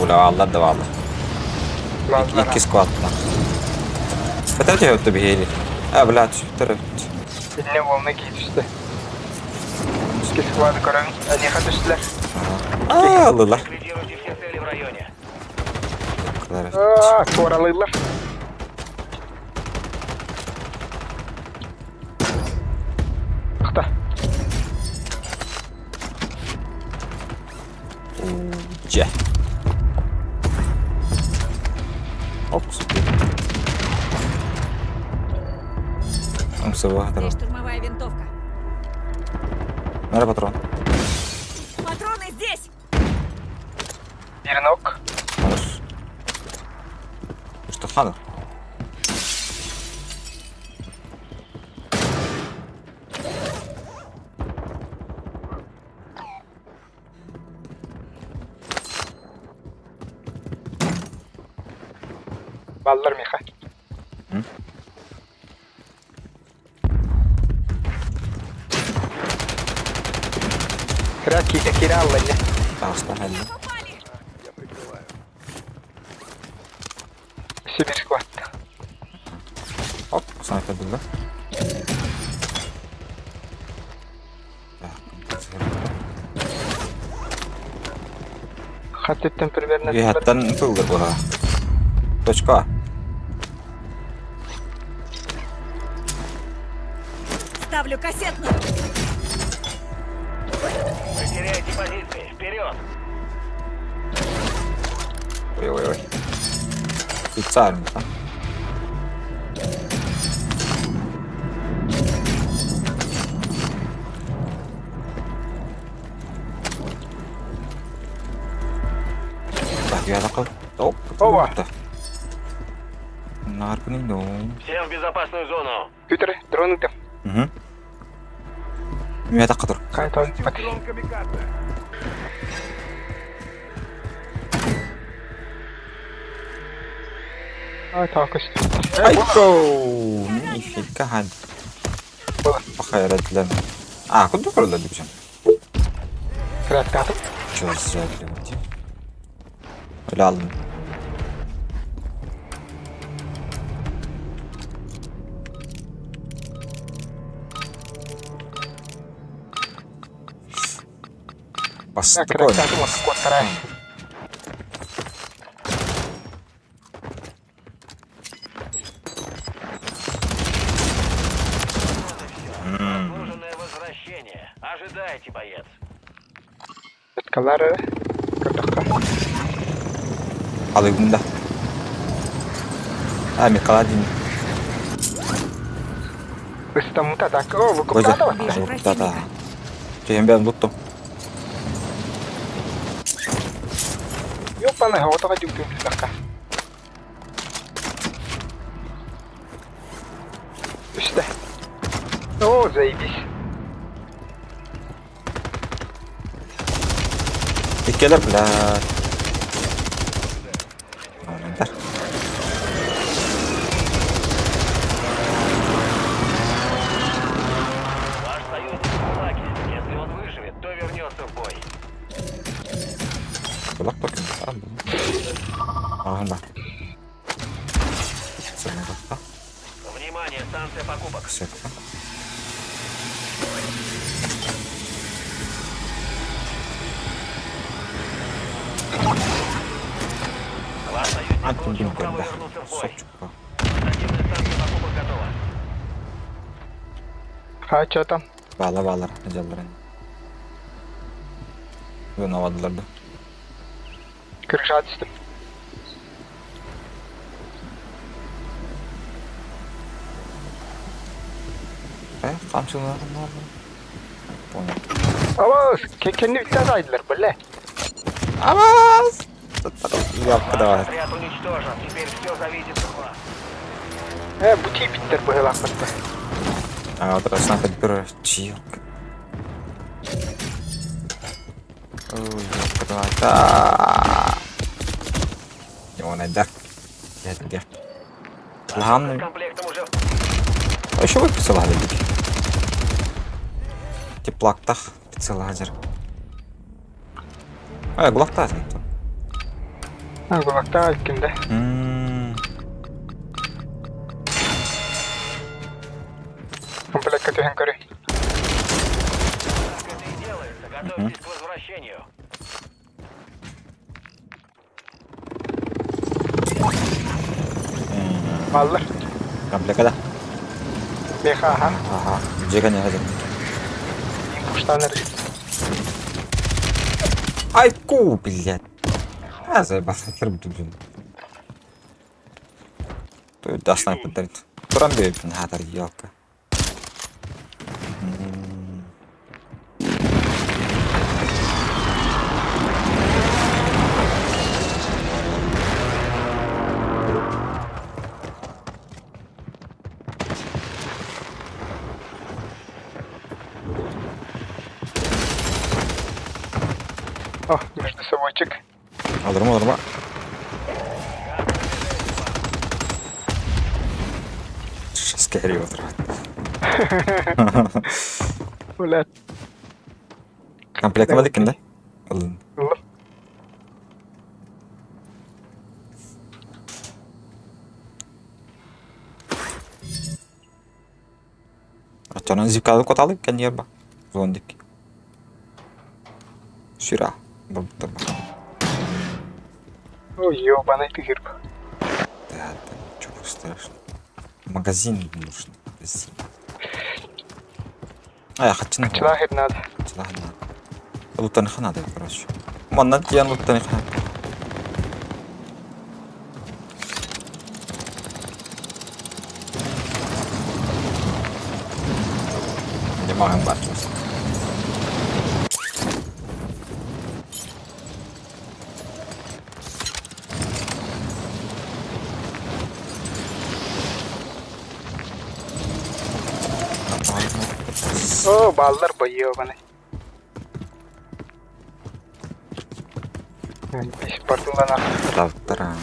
Vallahi da vallahi. İki squat'tan. Потом вот бегали. Блядь, что ты? Eline volna giyip işte. İki squad'ı koran. Aliha düştüler. Aldılar. Ликвидируйте все цели в районе. Koralıylar. Akta. C. Оп, супер. Там всего Здесь штурмовая винтовка. Надо патрон. Патроны здесь! Bir nok. Хорош. Что, Ханна? Ballar Miha. Kira Allah ya. Пожалуйста, Ханна. Попали! Sibir squad. Оп, снайпер был, да? Хатеттен примерно. Вихаттан пылдыр бұға. Точка. Ставлю кассетную! Вы теряете позиции. Вперед! Ой-ой-ой. Специально, да? Так, я такой. Оп, Ова. Нарко не дом. Всем в безопасную зону. Gütürü. Drone'u da. Угу. Я так кадр. Kayıt olun. Bak. Так, işte. Айко! Нифига. Было. Похайратлен. Куда продали бежим? Kıraat kaldım. Чё за люди? Реально. Kıraat Спокойно. kaldım. Squad tarayın. Заслуженное возвращение. Ожидайте, боец. Etkaları. Kırdıkta. Alayım da. Миколадин. Istamuta tak. O, bu Козя. kupta da var. Вижу Да-да. противника. Чем ben tuttum. Yok bana havada kaçıp bir dakika. İşte. Oo, zeybiş. İkkeler блядь. Нормально. Ваш союзник в лаге. Если он выживет, то вернется в бой. Kulak bakın. Ага. Цена бакта. Внимание, станция покупок. Сетка. Ваш союзник получил Антон право да. вернуться в бой. Сопчука. Оперативная станция покупок готова. Ha, çatam. Bağlar. Ecalların. Bunu havadılar da. Kırışa düştüm. Kamçılar ne oldu? Понял. Ama kendi iddia aydılar böyle. Аваз! Yaptı da var. Отряд уничтожен. Теперь все зависит от вас. Bu tip bitler bu helaklıkta. Вот раз надо берешь чилк. Ой, ёпта. Его найда. Где? С Ладно. комплектом уже А еще вы присылали люди? Теплактах, пиццелазер. Глоктать никто. Ha, kulaktan ilkinde. Комплект категории. Как это и делается. Готовьтесь к возвращению. Ballar. Komplek ada. BH ha. Aha. Jika nih aja. Kuştanlar. Ай, ку, блядь. А, заебался, хер буду. То есть даст нам подарит. Туран бейт, надо елка. О, между собойчик. Alırım alırım. Скорее вот. Ulan. Komplek var dikinde. Alın. Allah. Açanan zivkalı kotalı kan yer bak. Zondik. Şura. Burada bak. Ой, ёбаный ты герб. Да, да, чё страшно. Магазин нужен. Магазин. А я хочу на Человек надо. Ладно. Лутанха надо, короче. Манна диян лутанха. Не могам бачить. О, баллар бы ёбаный. Пись портула нахуй. Равтара.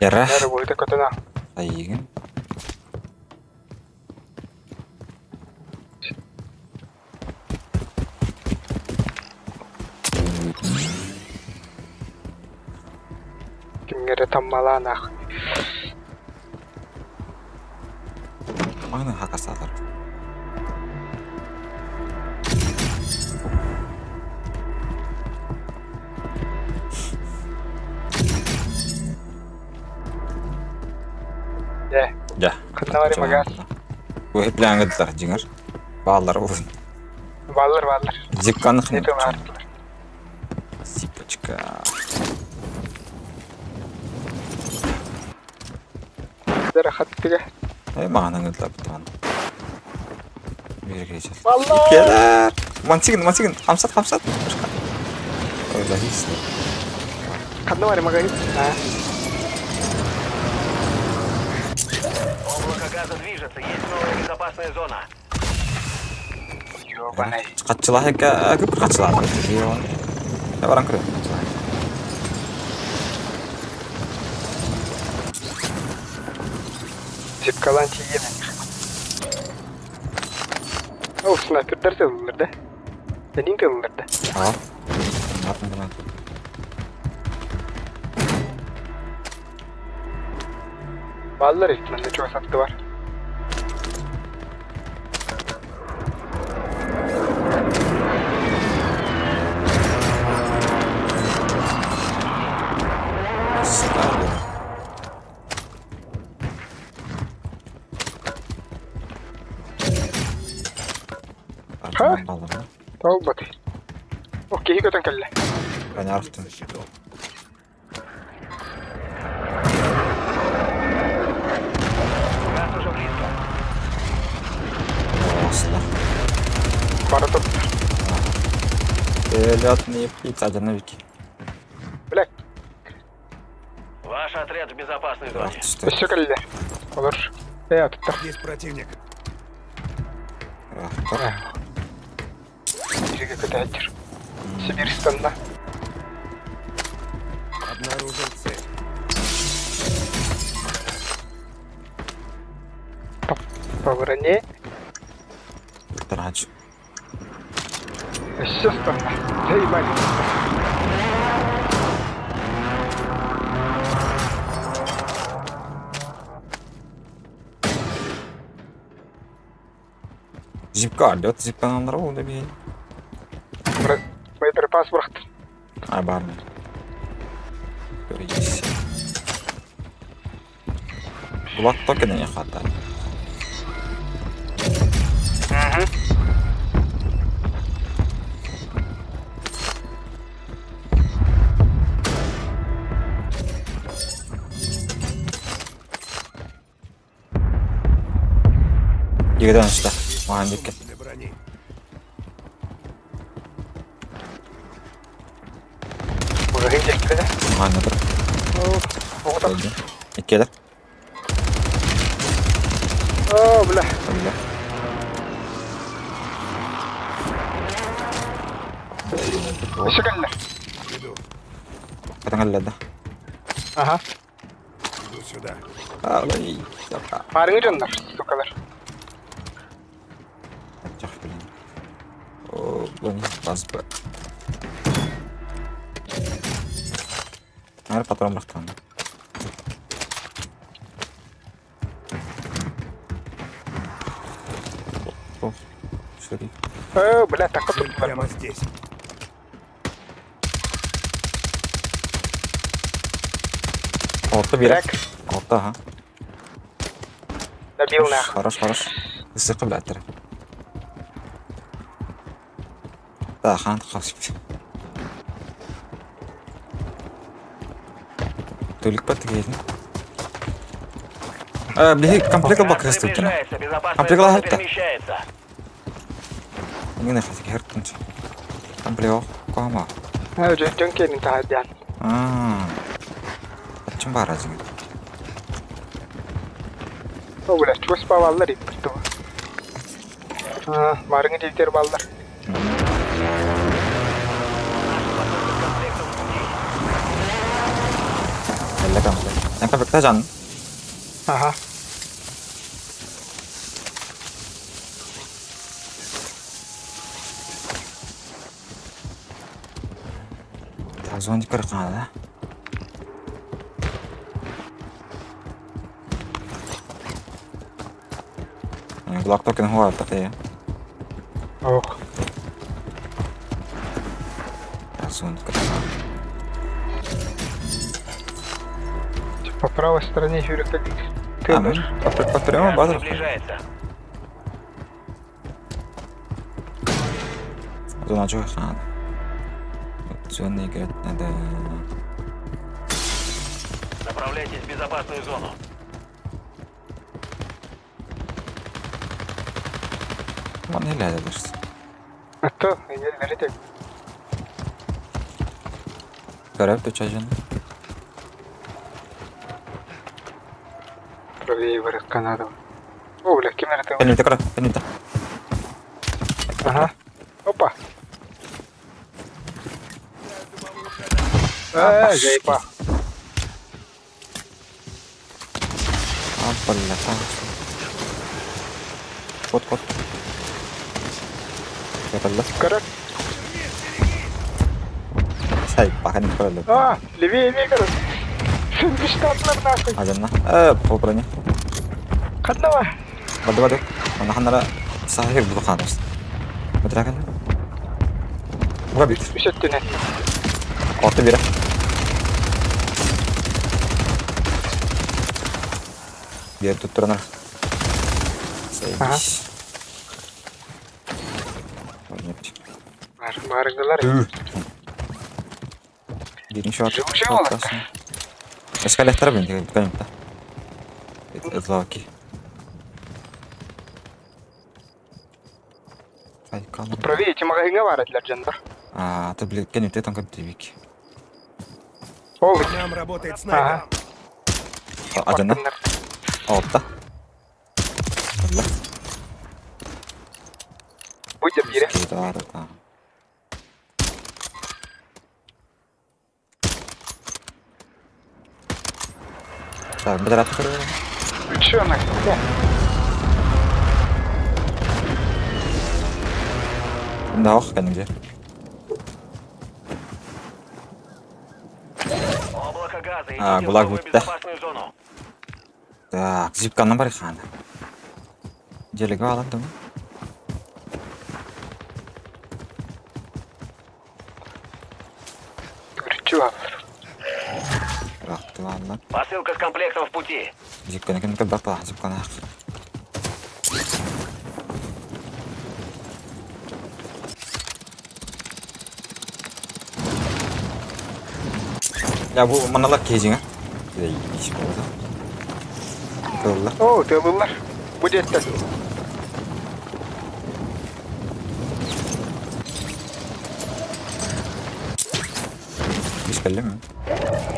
Ярах. Нары будет котена. Айгын. Кимгере таммала нахуй. Мана хакасалар. Ja. Кытнавари магаз. Bu hep langıdılar cinger. Bağlar olun. Баллар. Zipkanlık ne? Это важно. Zipочка. Дара хаттыга. Mağana gıdılar bir tane. Bir gireceğiz. Vallahi. Gelir. Мансигин. Хамсат. Öyle hiç. Кытнавари магаз. А. Облако газа движется. Есть новая безопасная зона. Ёбаный. Kaççılar heka bir kaççılar. Ne var ankırı? Зипкалан тиген. О, снайпердер тылдырды. Senin tılдырды. Aa. Ne yaptın ben? Баллар итмende çok sattı var. Sıkardı. Arkadan bağladım. Tamam bakayım. Okey, götün kelle. Ben arttım. Газ уже близко. Asla. Para top. Перелетные птицы, один навики. Блядь, Ваш отряд в безопасной зоне. все кelle. Olur. Tuttu. Есть противник. Бирге кытайчыр. Сибирстанда. Обнаружил цель. По броне. Трач. Сейчас там. Заебали. Зипка алет, зипка нам дорогу добей. Боеприпас брат. Ай, барни. Перейдись. Булак токена не хватает. Yigiden işte. Mahalledeki. Для брони. Уже гильдия. Mahalledir. Вот так. Öldü. İkiler. О, бля. Öldü. Еще гальна. Иду. Kadın halledi. Ага. Иду сюда. Ağlay. Yapma. Парни жандар, сукалар. Yapacak filan. Oo, bu ne? Bas be. Nerede patron bıraktı onu? Oh, şöyle. О, бля, так вот Цель тут. прямо здесь. Orta bir. Bırak. Orta ha. Добил нахуй. Хорош, хорош. Исыркы бәттір. Да, хан қалсып. Төлік бәтті кейдің. Біле, комплект алба кірісті өткені. Приближается, безопасная Комплект зона алба. перемещается. Не нахай, херттінші. Комплект ал. Қоғама. Жөн келин тахадян. Açın бар azın. О, бля, чего спаваллар ип бирди. Марыңы дейтер балдар. Elle komplekt. Sen komplekte canın. Ага. Так, зонтик кырыққаны да. Глак токен хуа атты. Ох. Так, зонтик кырыққаны. По правой стороне Юрик как А, мы по прямо Газ базар. приближается. Зона çok kan. Зона играть надо. Направляйтесь в безопасную зону. Ama neyle edersin? А то, я верите. Görev töçeceksin. Правее вырос Канаду. О, бля, кем это? Penaltı kıra, penaltı. Ага. Опа. Заеба. Аббалла, Кот. Yapalım. Корок. Say, bakın böyle. Левее, корок. Бештатлар нахуй. Ajanna. По броне. Каднава. Воды. Она ханара сахир булханос. Бадраган. Вабит. Düşettine. Orta biri. Diğer tutturanlar. Aha. Sevmiş. Oynayıp. Марыңдылар. Birinci şu Живучий волок. Eskaletlere bindik. Kanımda. Zlaki. Hadi kalın. Правее эти магазины варят для дженда. Ты, блин, канımda там как девики. О, По нам работает снайпер. Ага. Ajanna. Altta. Allah. Будет бери. Скидары, да. Так, бедрат кырıyor. Чё нахуй? Да, ох, кәдімге. Облако газа. А, Идите в ГУЛАГ новую будет, да? безопасную зону. Так, зипканы бар екен. Желеге алады. Чё? Рақты алды. Посылка с комплектом в пути. Зипканы кім кім бапа, зипканы ақ. Ya bu manalar кезеңі. Иш болды. Кыллар. О, тылылар. Будет так. Иш келді ме?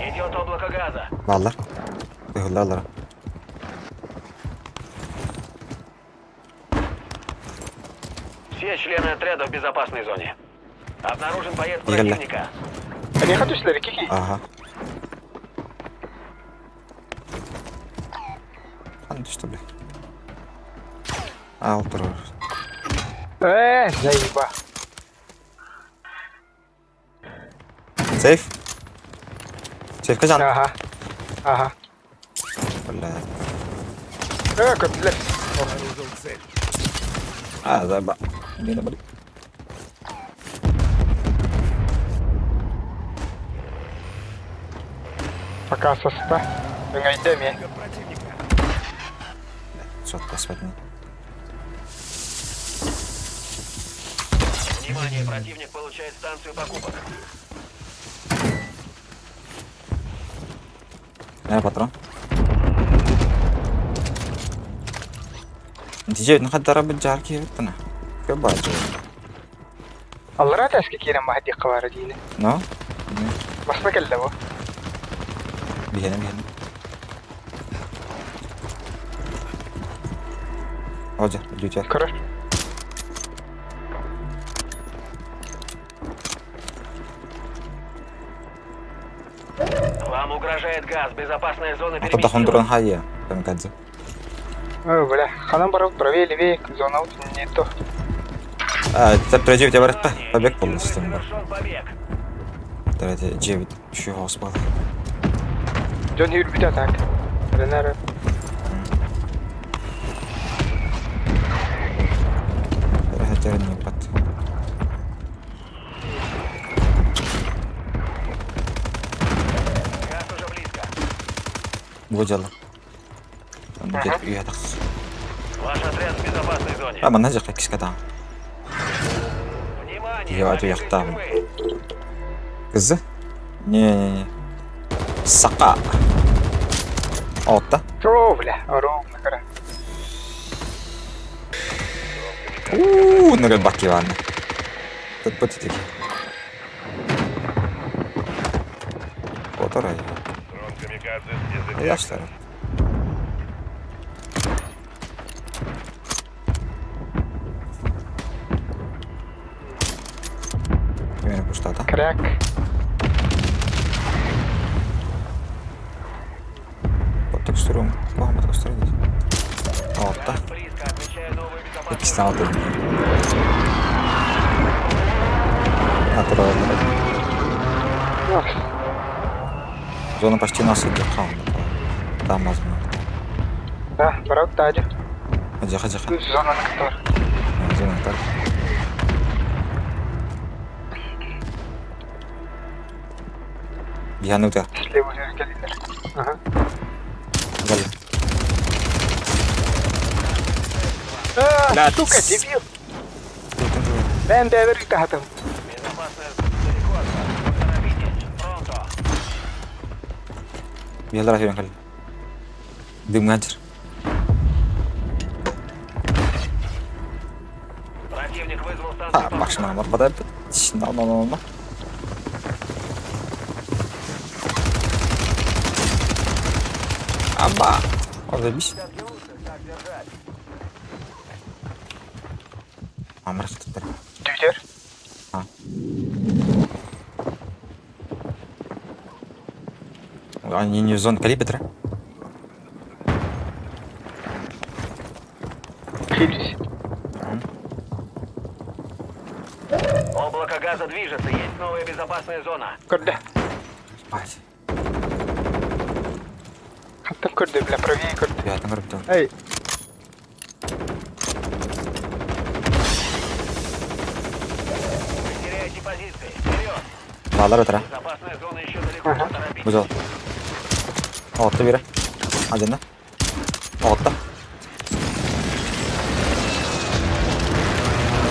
Идет облако газа. Баллар. Кыллар. Все члены отряда в безопасной зоне. Обнаружен боец Егелле. противника. Они ходишь кики. Ага. Қандай что, бля? Ал тұр. Заеба. Сейф? Сейф кажан? Ага. Бля. Котлет. Обнаружил цель. А, заба. Мені бля. Пока соста. Гайдами. Много противника. Что-то посмотри. Внимание, противник получает станцию покупок. патрон. Нтиже нахадара бджар киевтана. Кабаджо. الله لا تاسكي كينا ما هدي قواردينا. No? بس نكلمه. Бігне. Отже, йдуть. كرر. Вам угрожает газ. Безопасная зона Ата хондуран перемещена. хайя. Камикадзе. бля. خلنا برا правее левее. Зона вот не то. Це прежде тебе репе. Побіг повністю. Совершен побег. Давайте 9. Чого спали? Джон Хьюр бит атак. Ренара. Перегетер не брат. Газ уже близко. Будяла. Дед приїхав. Ваш отряд в безопасной зоне. А, мене жах якийсь ката. Внимание, Я побег отъехал там. впервые. Кızı? Не. Сака. Отта. О, бля. Ровно, кара. Нагад баки ванна. Тут бути такі. Оторай. Дрон камикадзе Я ж так. Примерно пустота. Кряк. По текстурам. Погано текстури десь. Отта. Газ близко. Отмечаю новую безопасную Якісь там один. Натурально. Зона почти нас идет. Там возьмем. Да, брат, тади. Ходи. Зона на который. Зона так. Янута. Слева уже калибр. Ага. Гали. Сука, дебил. Ben de bir kahtım. Безопасная зона далеко от вас. Торопитесь. Пронто. Yalla rafiyan kali. Dim ngajar. Противник вызвал Ha, станцию bak şimdi ama pada şimdi alma. Aba. Orada bir şey. Амрахтар. Түйдер. Они не в зоне калибра. Хилюсь. Облако газа движется, есть новая безопасная зона. Көрді. Ать. Хаттым көрді, бля, правее көрді. Я там говорю. Эй. Теряйте позиции. Вперед! Bağlar ötürü. Безопасная зона еще далеко, Ага. поторопитесь. Güzel. Altta biri. Hadi ne? Altta.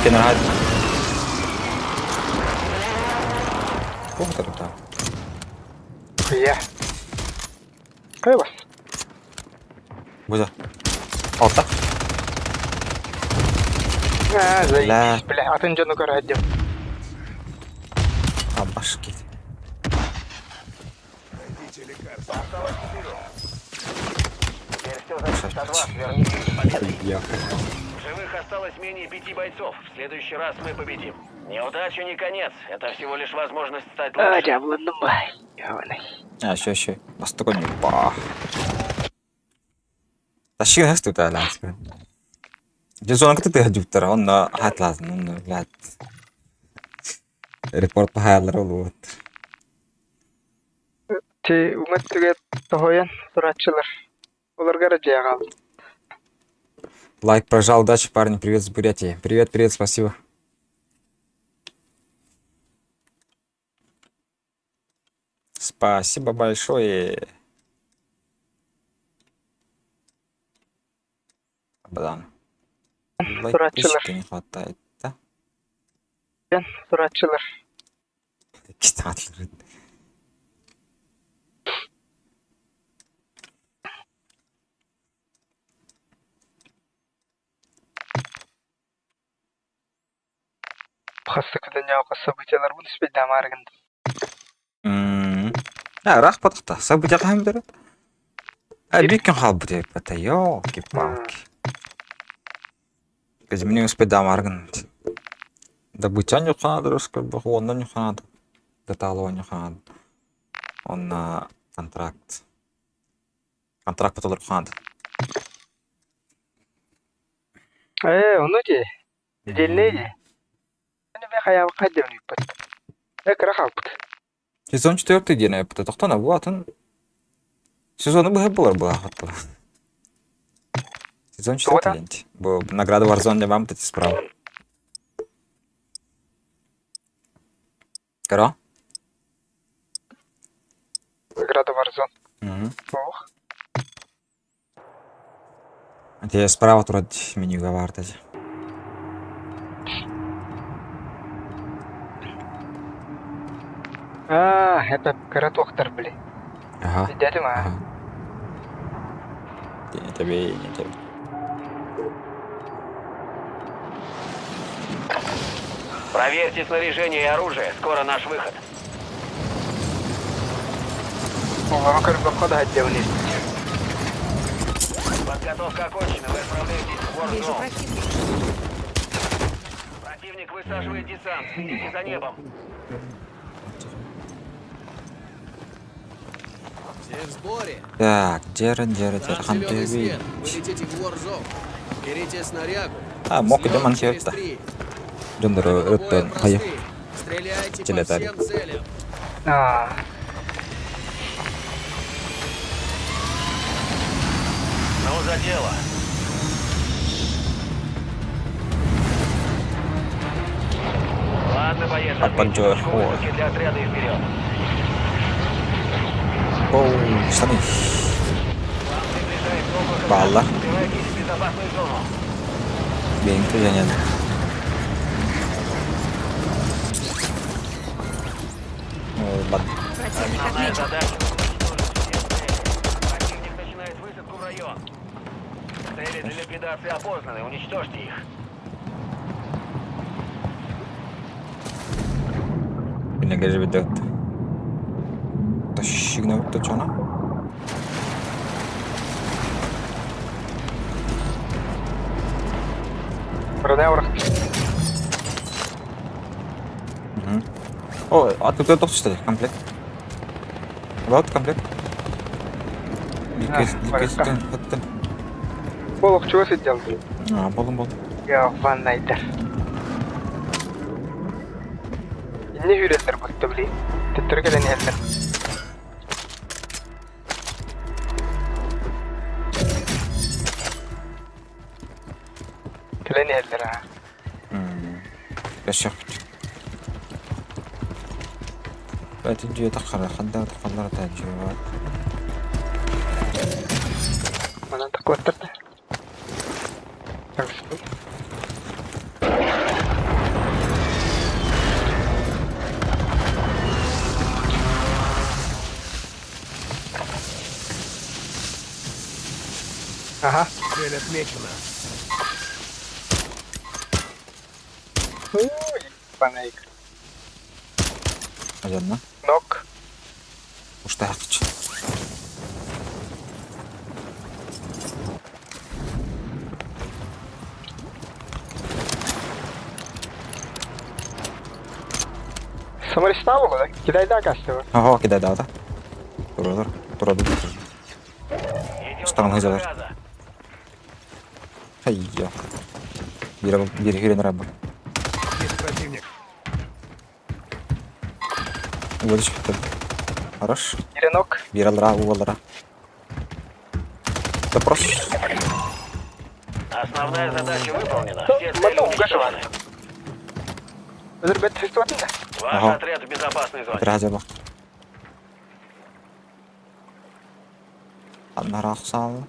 Kenara hadi. Bu tarafta. Хуя. Кай бас. Güzel. Altta. Заебись, бля, атын жону көр әдем. Абаш git. Найдите лекарство. Теперь все зависит от вас. Вернитесь к победе. Ехай. В живых осталось менее 5 бойцов. В следующий раз мы победим. Неудача не конец. Это всего лишь возможность стать лучше. Жабылдым бай. Яванай. Еще. Бастыгон ба. Тащи нас тут алас. Где зона ты ходил-то? Он на хатлаз, ну, блядь. Репорт по хайлер вот. Ти үміттіге тоғойын сұратшылар. Оларға рәжия қалды. Лайк прожал, удачи, парни, привет с Бурятии. Привет, спасибо. Спасибо большое. Бадан. Лайкпишка не хватает, да? Сұратшылар. Китатлер. Қасы күдін яуға событиялар бұл іспей дамарғын. Рах потықта. События қайым береді? Беккен қал бұд еп бәті. Ёлки-палки. Мен успеть дамарган. Добыча не надо, онда не надо. Деталова не надо. Он на контракт. Контракт потолыр надо. Оны де. Деліне де. Оны бе қаяғы қайдем не бұд. Әкірі қалпыд. Сезон 4 ден епті. Тоқтана бұл атын. Сезоны бұл болар бұл ақытты. Сезон 4 ленте. Бұл награда Warzone вам тәті справа. Кара? Награда Warzone. Ох. Те справа тұрады менюға бар тәді. Әпәп кәрі тоқтар біле. Ага. Дәді ма? Не тебе. Проверьте снаряжение и оружие. Скоро наш выход. Оларға көріп баққа әддеуіне. Подготовка окончена. Вы отправляетесь в Вижу Warzone. противника. Противник высаживает десант. Следите за небом. Все в сборе. Так, дера, Там хан зеленый свет. ты. Вы летите в Warzone. Берите снарягу. Мог Взлет идем через анхерта. 3. Жондор Правила боя рыттан просты. хайы. Стреляйте по Телетарий. всем целям. Ну, за дело. Ладно, поехали. Подпанчо. Высадки для отряда и вперед. Оу, сами. Вам приближается облако. Балла. Убирайтесь в безопасную зону. Бейнті және. Бат. Противник Основная отмечен. задача — уничтожить все цели. Противник начинает высадку в район. Цели для ликвидации опознаны. Уничтожьте их. Бинеге жібедет. Тащигне өтті чана. Бұрыне ұрық. О, а тут это что ли? Комплект. Вот комплект. баракка. Ликвиден. Болох чего сидел? А, болун. Я ваннайдер. Не хүрелер бутты бли. Тэттэргэлэн хэллэр. Кэлэн хэллэр аа. Яшок. Байтын жүйе таққара, қанда таққалар тәжуа. Манан тақлаттырды. Таксы. Ага. Цель отмечена. Ой, панайк. Аjanna. Нок. Usta haqç. Самаристан болды. Китайда кашты бар. Ага, кидай да. Тұрады. Идет Что там много сделаешь? газа. Хайя. Бері хирен рабы. Есть противник. Уводиш бітті. Хорош. Ири нок. Бері алыра, увалыра. Допрос. Основная задача выполнена. Ну, Все цели мотор уничтожены. Özür бет фестивалында. Ваш Ага. отряд в безопасной зоне. Bir haja bak. Anlara aksalı.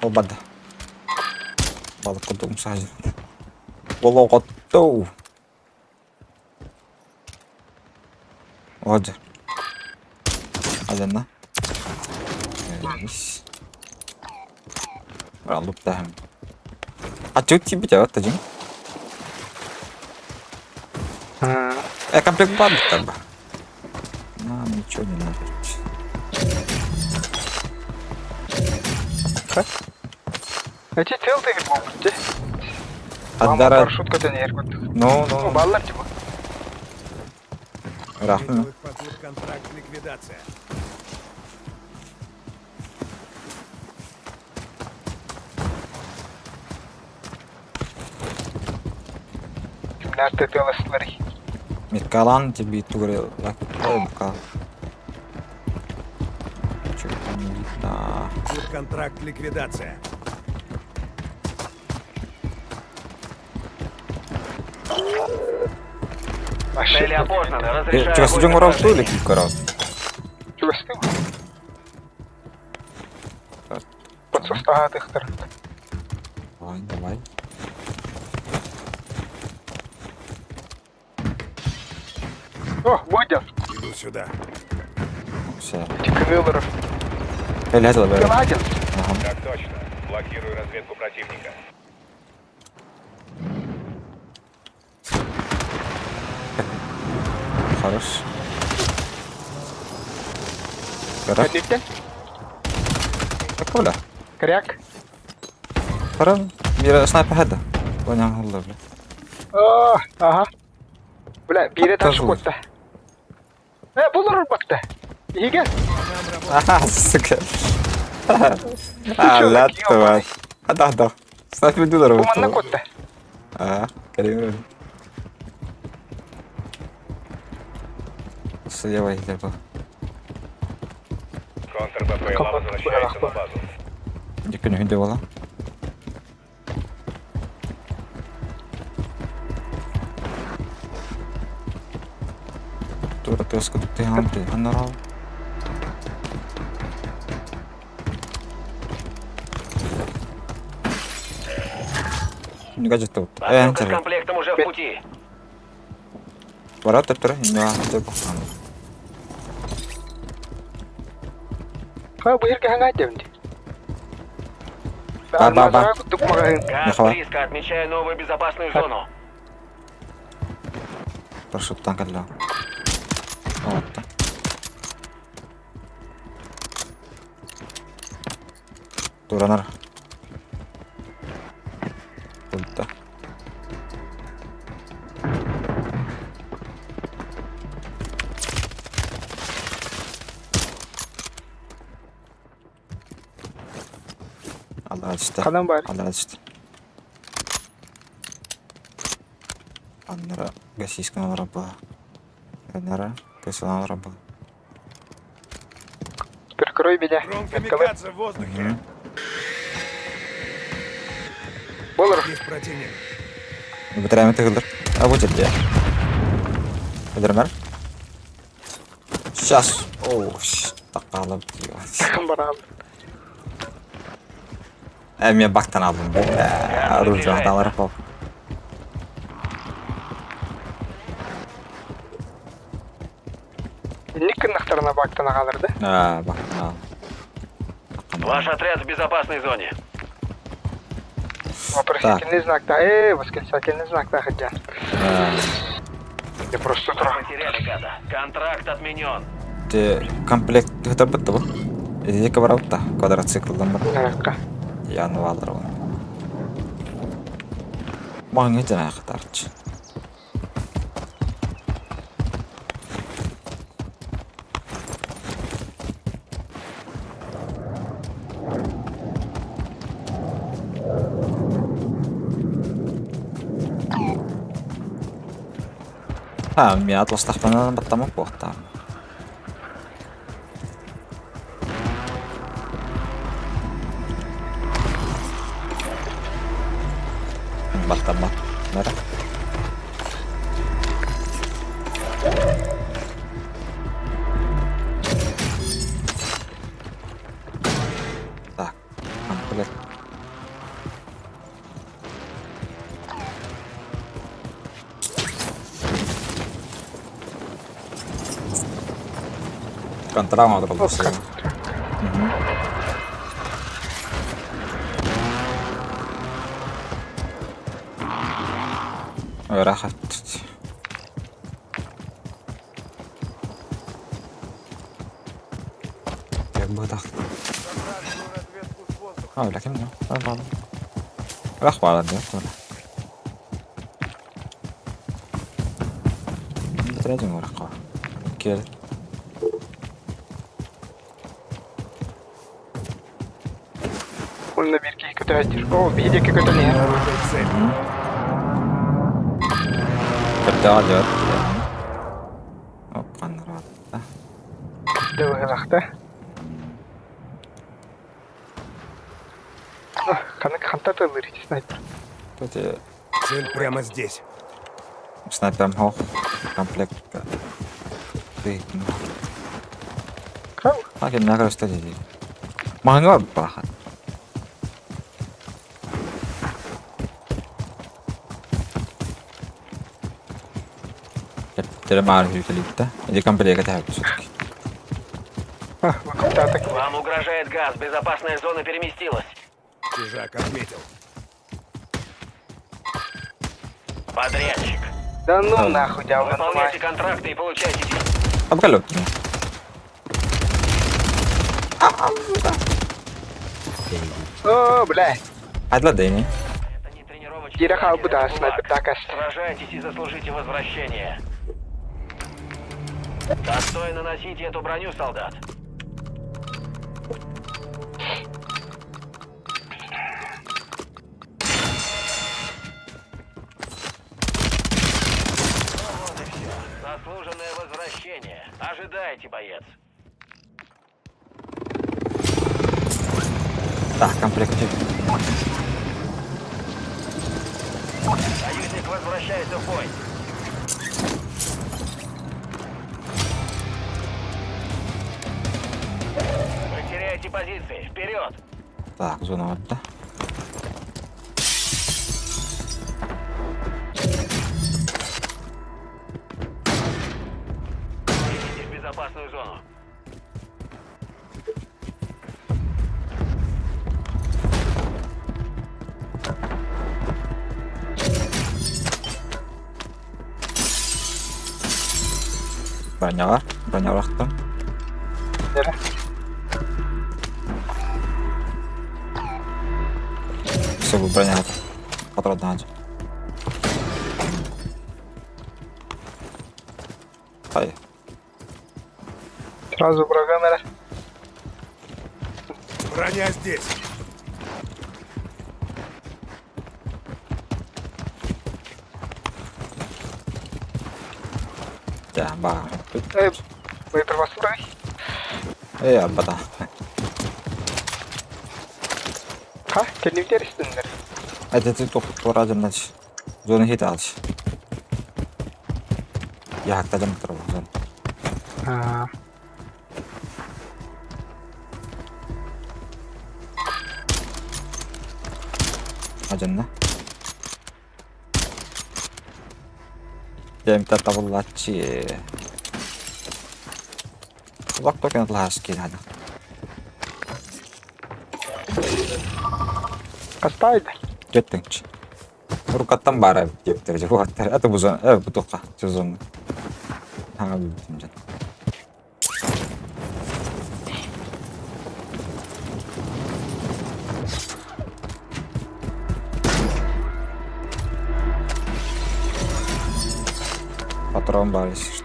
O bada. Balık kodum sadece. Bolo kodum. Hoca. Ajanna. Yes. Alıp da hem. Açık tipi cevap tacım. Комплект падает как бы. Нам ничего не надо. Эти тел тегер болду. Аддара. Маршрутка тенер болду. Ну, Баллар типа. рахмет. Новых попут контракт ликвидация. Нәрте телеслари. Меткалан тебе туре лакка. Чё-то не видно. Тут контракт ликвидация. Цели опознаны. Разрешаю Чего огонь сидим на урал что или поражение. кикарал? Чего стыл? Подсустага тыхтар. Давай. О, Бодя. Иду сюда. Все. Эти камеллеры. Лезла, да. Геладин. Ага. Так точно. Блокирую разведку противника. Хорош. Гора. Поднипте. Таколя. Коряк. Пора. Бира снайпер хеда. Понял, бля. О, ага. Бля, бире Тоже ташып отты. Бұл ұрып бақты. Еге? Ага, сука. Латты вас. Ада. Снайпер дулар. Бұманна көтті. Ага, керемет. Слева идет. Контр-БПЛА возвращается на базу. Екі нүхінде бола. Тура теску тыганты. Анарал. Не гаджет тут. Посылка с комплектом уже в пути. Ворота тура. Не, тепо. Бұл жерге хаңа айтамын. Ба. Күттік мағайын. Газ Нихуя. близко. Отмечаю новую безопасную зону. Парашюттан кәлі. Вот. Туранар. Тут. düştü. Kalan bari. Kandıra düştü. Kandıra gasiskan araba. Kandıra gasiskan araba. Прикрой меня. Дрон Метковый. камикадзе в воздухе. Болар. Есть противник. Бітіремі тигілдір. А bu жерде. Білдірмер. Сейчас. Оу, тақалып дейін. Барам. Мен бактан алдым. Оружие аталары қоп. Никін нақтарына бактана қалырды. Бактан алдым. Ваш отряд в безопасной зоне. Вопросительный знак, да. Восклицательный знак, да, хотя. Я просто Вы трохи. потеряли гада. Контракт отменен. Те комплект өтіп бітті бұл. Екі бар аутта. Квадроциклдан бар. Нарыққа. Янып алыр оны. Маған етін аяқы тартшы. Мен атлас тақпанынан баттамақ боқтам. Баттамақ. Нәре? Так, комплект. Контрама дробился. Рахат. Как бы так. Лكن لا. راح على ده. Третий ورقة. كده. Он на бирке көтөтір. О, бейдеке көтөле. Оружие в цель. Кырдаалар. Оп, канрат. Дәвағылақта. Қаны қанта тылыр, снайпер. Тут Цель прямо здесь. снайпер мох. Комплект. Қау? Hakin ne kadar istedi. Manga var bak. Теперь марки клипта. Иди комплект это все-таки. Вокруг атаки. Вам угрожает газ. Безопасная зона переместилась. Чужак отметил. Подрядчик. Да ну нахуй, я уже Выполняйте контракты и получайте деньги. Обколют. О, бля. Отладение. Это не тренировочный Кира лагерь, Халбуда, это снайпер ГУЛАГ. Такас. Сражайтесь и заслужите возвращение. Достойно носите эту броню, солдат. Вот и все. Заслуженное возвращение. Ожидайте, боец. Так, комплект. Союзник возвращается в бой. Вы теряете позиции. Вперед! Так, зона отда. Идите в безопасную зону. Броня var. Броня bıraktım. Нері? Все, bu броня. Патронdan önce. Hayır. Сразу врага, нері? Броня здесь. Ya bak. Viper bas burayı. Abada. Ha, kendimi der üstünler. Hadi topuk var acımdan. Zonu hit alış. Ya hakikaten bu tarafa zonu. Ha. Acınla. Dem tata bullaçı. Uzak token laski hadi. Kastaydı. Gittinç. Rukattan bari getirecek o hatta. Hadi bu zon. Evet bu toka. Sezonu. Ha bildim canım. Patron bari işte.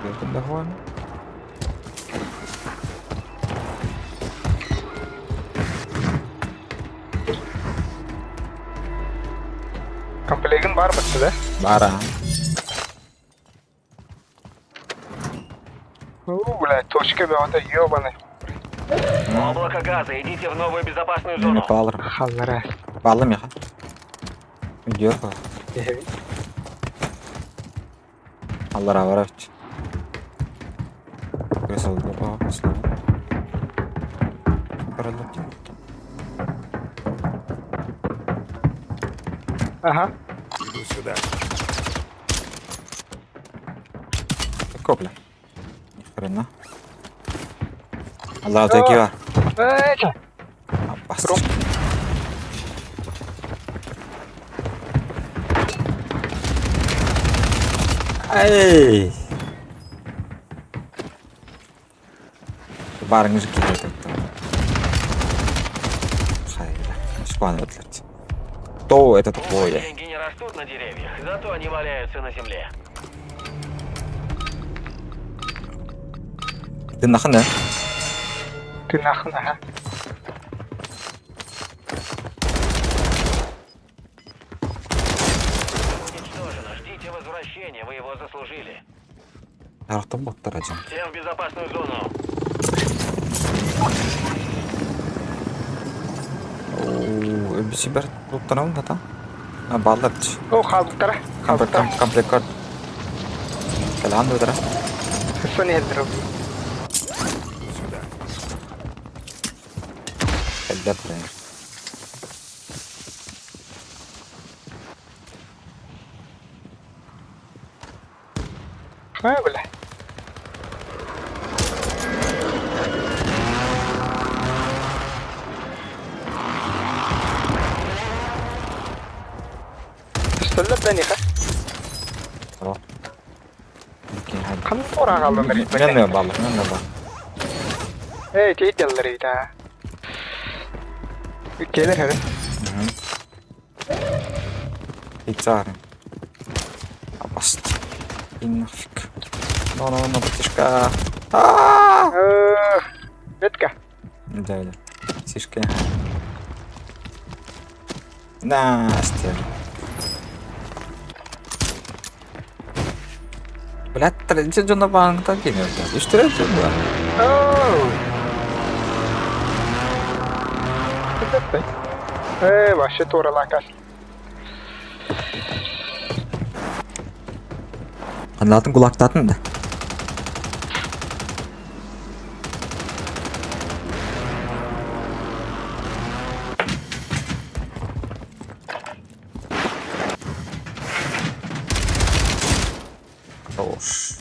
Gördün de var mı? Kampelegen var battı da. Bara. Блядь, точка бёта, ёбаный. Облако газа, идите в новую безопасную Yine зону. bağlarım. Халлара. Bağlam ya. Gidiyor bu. Allah razı olsun. Кресал добавил слова. Пролетел. Ага. Иду сюда. Копля. Ни хрена. Allah öteki var. Эти. Abbas. Rom. Ay. Barınız ki yedim. Hayır. Şuan ötlet. То это такое. Деньги не растут на деревьях, зато они валяются на земле. Dinle ne? Тынахын, ага. Уничтожено. Ждите возвращения, вы его заслужили. Yarıktan botlar acım. Всем в безопасную зону. Oo, bir siber tuttanalım da tam. Ha bağlar. О, халдтара. Халдтара. Komplek kart. Kalan da ödere. Хысыны хелдер. Сюда. Elde buraya. Ha, бля. Üstünde beni ha. Tamam. Okey hadi. Kan ora kaldı beni. Ben de bağlı. Ben de bağlı. Hey, teyitleri da. Gelir hele. Hiç çağırın. Abast. İnnafik. No, батюшка. Aaaa. Ветка. Да. Сишка. Настя. Блядь, традиция на банк так и нельзя. И что это было? Вообще тора лакас. Anladın kulakladın da. Hoş.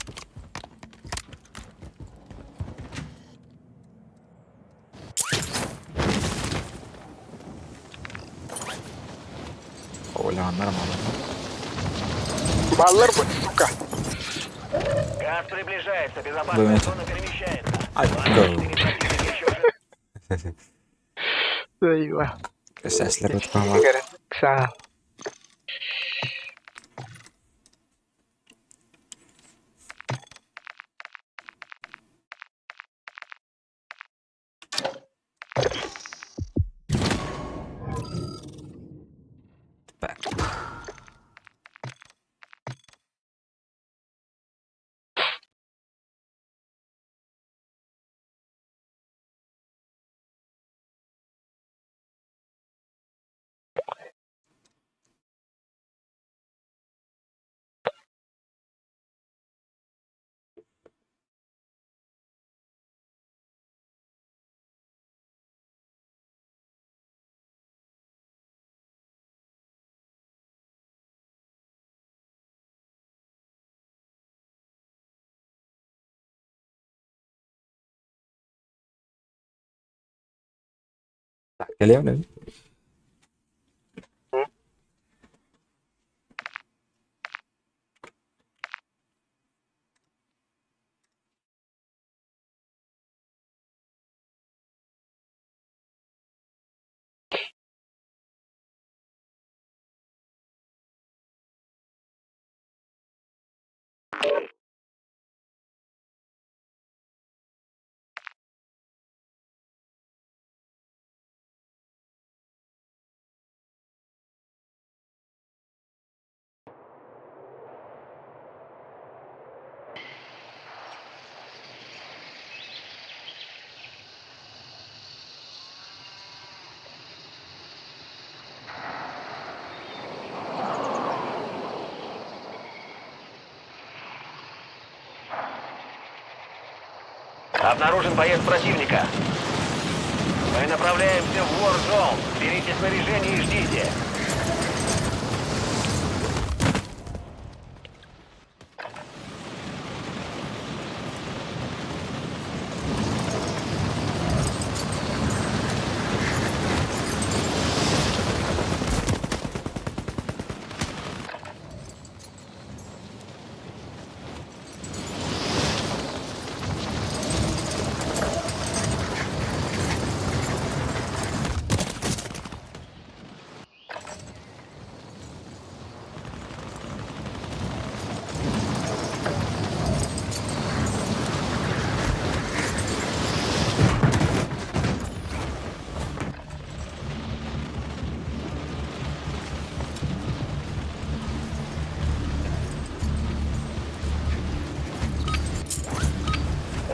Olanlar mı? Баллар bu, сука. Газ приближается, безопасная Думаете? зона перемещается. Ай, Ладно, go. 4 противника еще Eyvah. Sesler tutmam var. Sigara. Sağ ol. Geliyor mu? Обнаружен боец противника. Мы направляемся в Warzone. Берите снаряжение и ждите.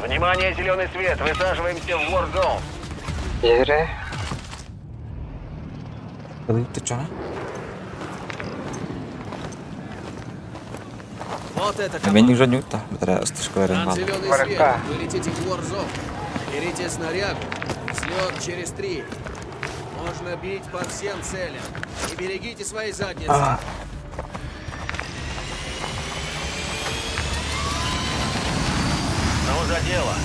Внимание, зеленый свет. Высаживаемся в Warzone. Yere. Kılık tut Вот это Мен команда. уже не утта. Бітірі стишкаларын Там қалды. зеленый Врага. свет. Вы летите в Warzone. Берите снарягу. Слет через 3. Можно бить по всем целям. И берегите свои задницы. Ну, за дело.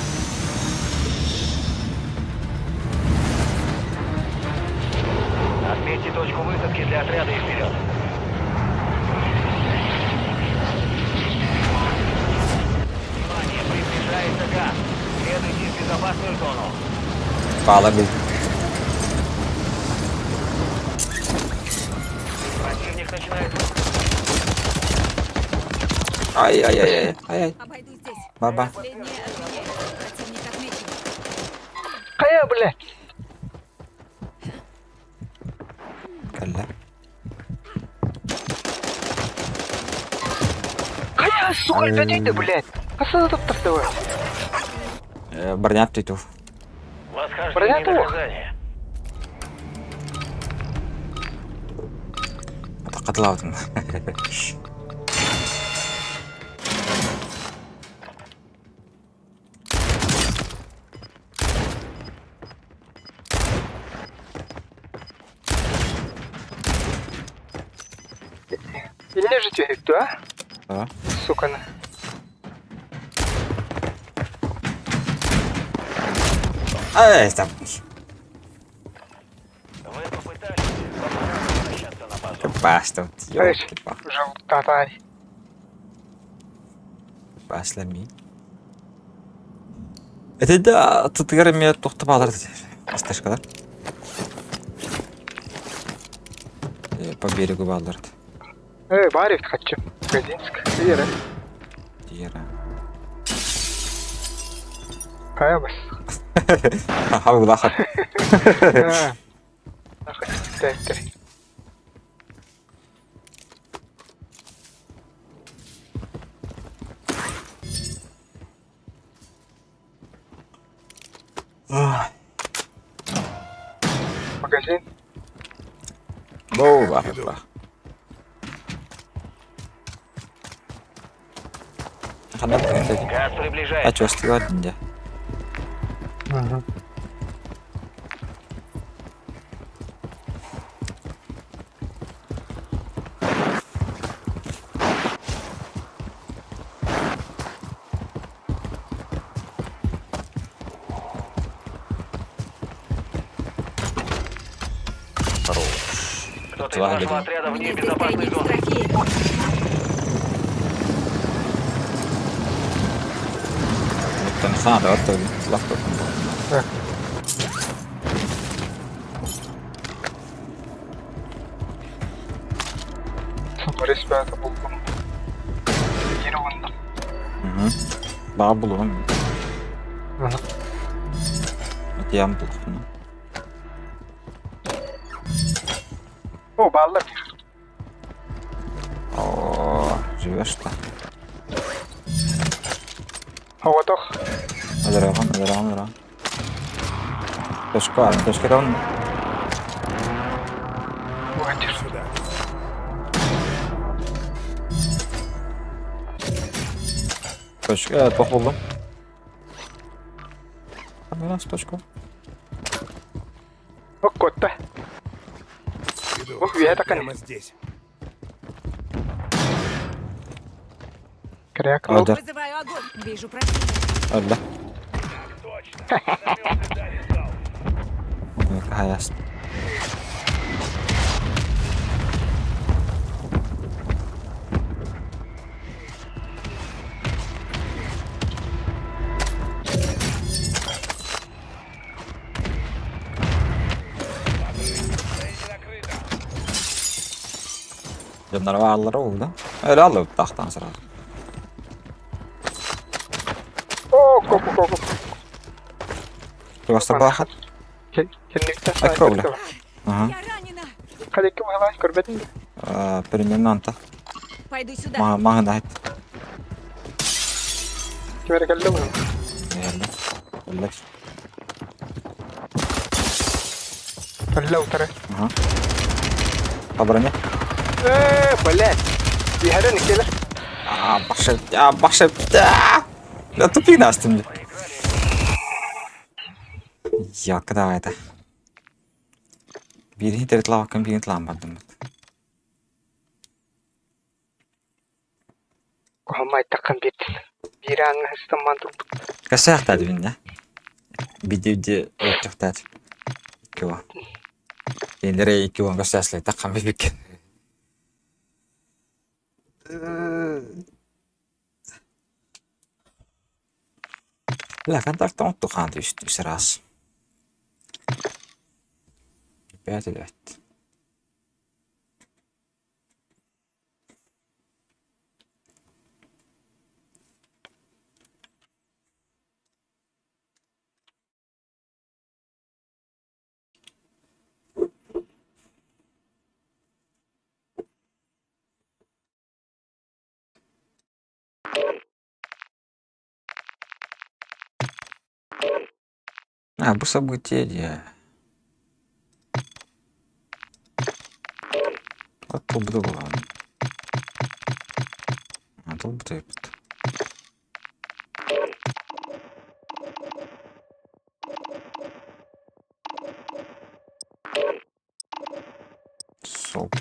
Отметьте точку высадки для отряда и вперед. Внимание, приближается газ. Следуйте в безопасную зону. Bağla bir. Противник начинает Ay ay ay ay ay ay. Обойду здесь. Баба. Последнее отделение. Противник отмечен. Kaya блядь. Kelle. Kaya сука это дейді, блядь. Қасада топтырды ғой. Броня птитов. восхождение Понятно? наказания. Ата қатылаудың. Или жить керек, а? Да. Суканы. Ай, там. Вы попытались возвращаться на базу. Bastard. Знаешь, Ёлки-палки. уже татарь. Баслами. Это да, тут играми тоқтап алыр. Сташка, да? По берегу балдырды. Барик хочу. Газинск. Yere. Диера. Kaya бас. Хау лахат. Тәттір. Магазин. Боу, лахат, лахат. Қандай бұқын Газ приближается. Ачу остывады де. Кто-то из Ладно, вашего да. отряда У вне меня здесь безопасной тайник с зоны. трофеем. Там сада оттуда. Легко. Респект buldum. Yeni buldum. Daha bulurum. Hı. Diyen bulduk bunu. O ballar. О, живешь то. Hava tok. Öldürüyorum. Точка ровно. Hadi. Сюда. Точка, evet bok buldum. Abi nasıl точка? Bak kotta. Иду. Ох, я так Прямо здесь. Кряк. Öldü. Вызываю огонь. Вижу противника. Öldü. Точно. Минометы дали залп. Aha ясно. Canları varları oldu. Öyle alıp tahttan sıra. O koku. Просто бахат. Kendikten Ay, problem. Ага. Я ранена. Kadeki bağlar görmedin mi? Примерно анта. Пойду сюда. Мага дайт. Kime geldi mi? Geldi. Öldük. Allah utara. Ага. Поброня. Блядь. Бихарен кеler. Башет. Да тупик настым. Yok давай-то. Birini tertla bakın birini tlamadım. Kuhamay takım bitti. Bir an hıstan mantık. Kasih tadi bunda. Video ötük tadi. Kau. Ini iki uang kasih asli tak kami bikin. Lah kan tak tahu tuh kan tuh seras. Päätelyt. Bu событие dia. Atıl bu da bu abi. Atıl bu da yapıt. Solda.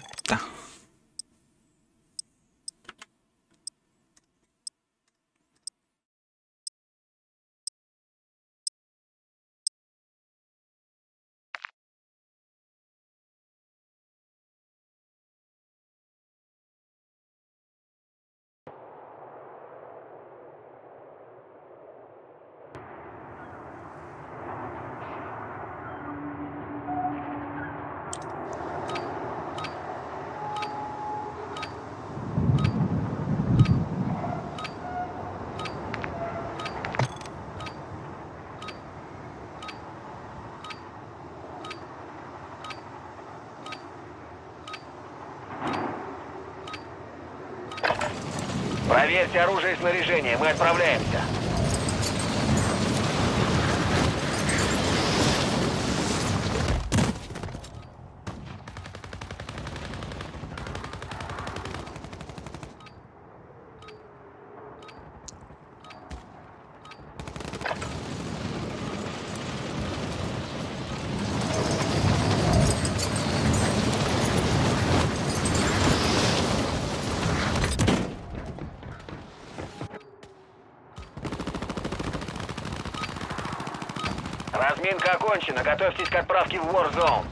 Проверьте оружие и снаряжение. Мы отправляемся. Разминка окончена. Готовьтесь к отправке в Warzone.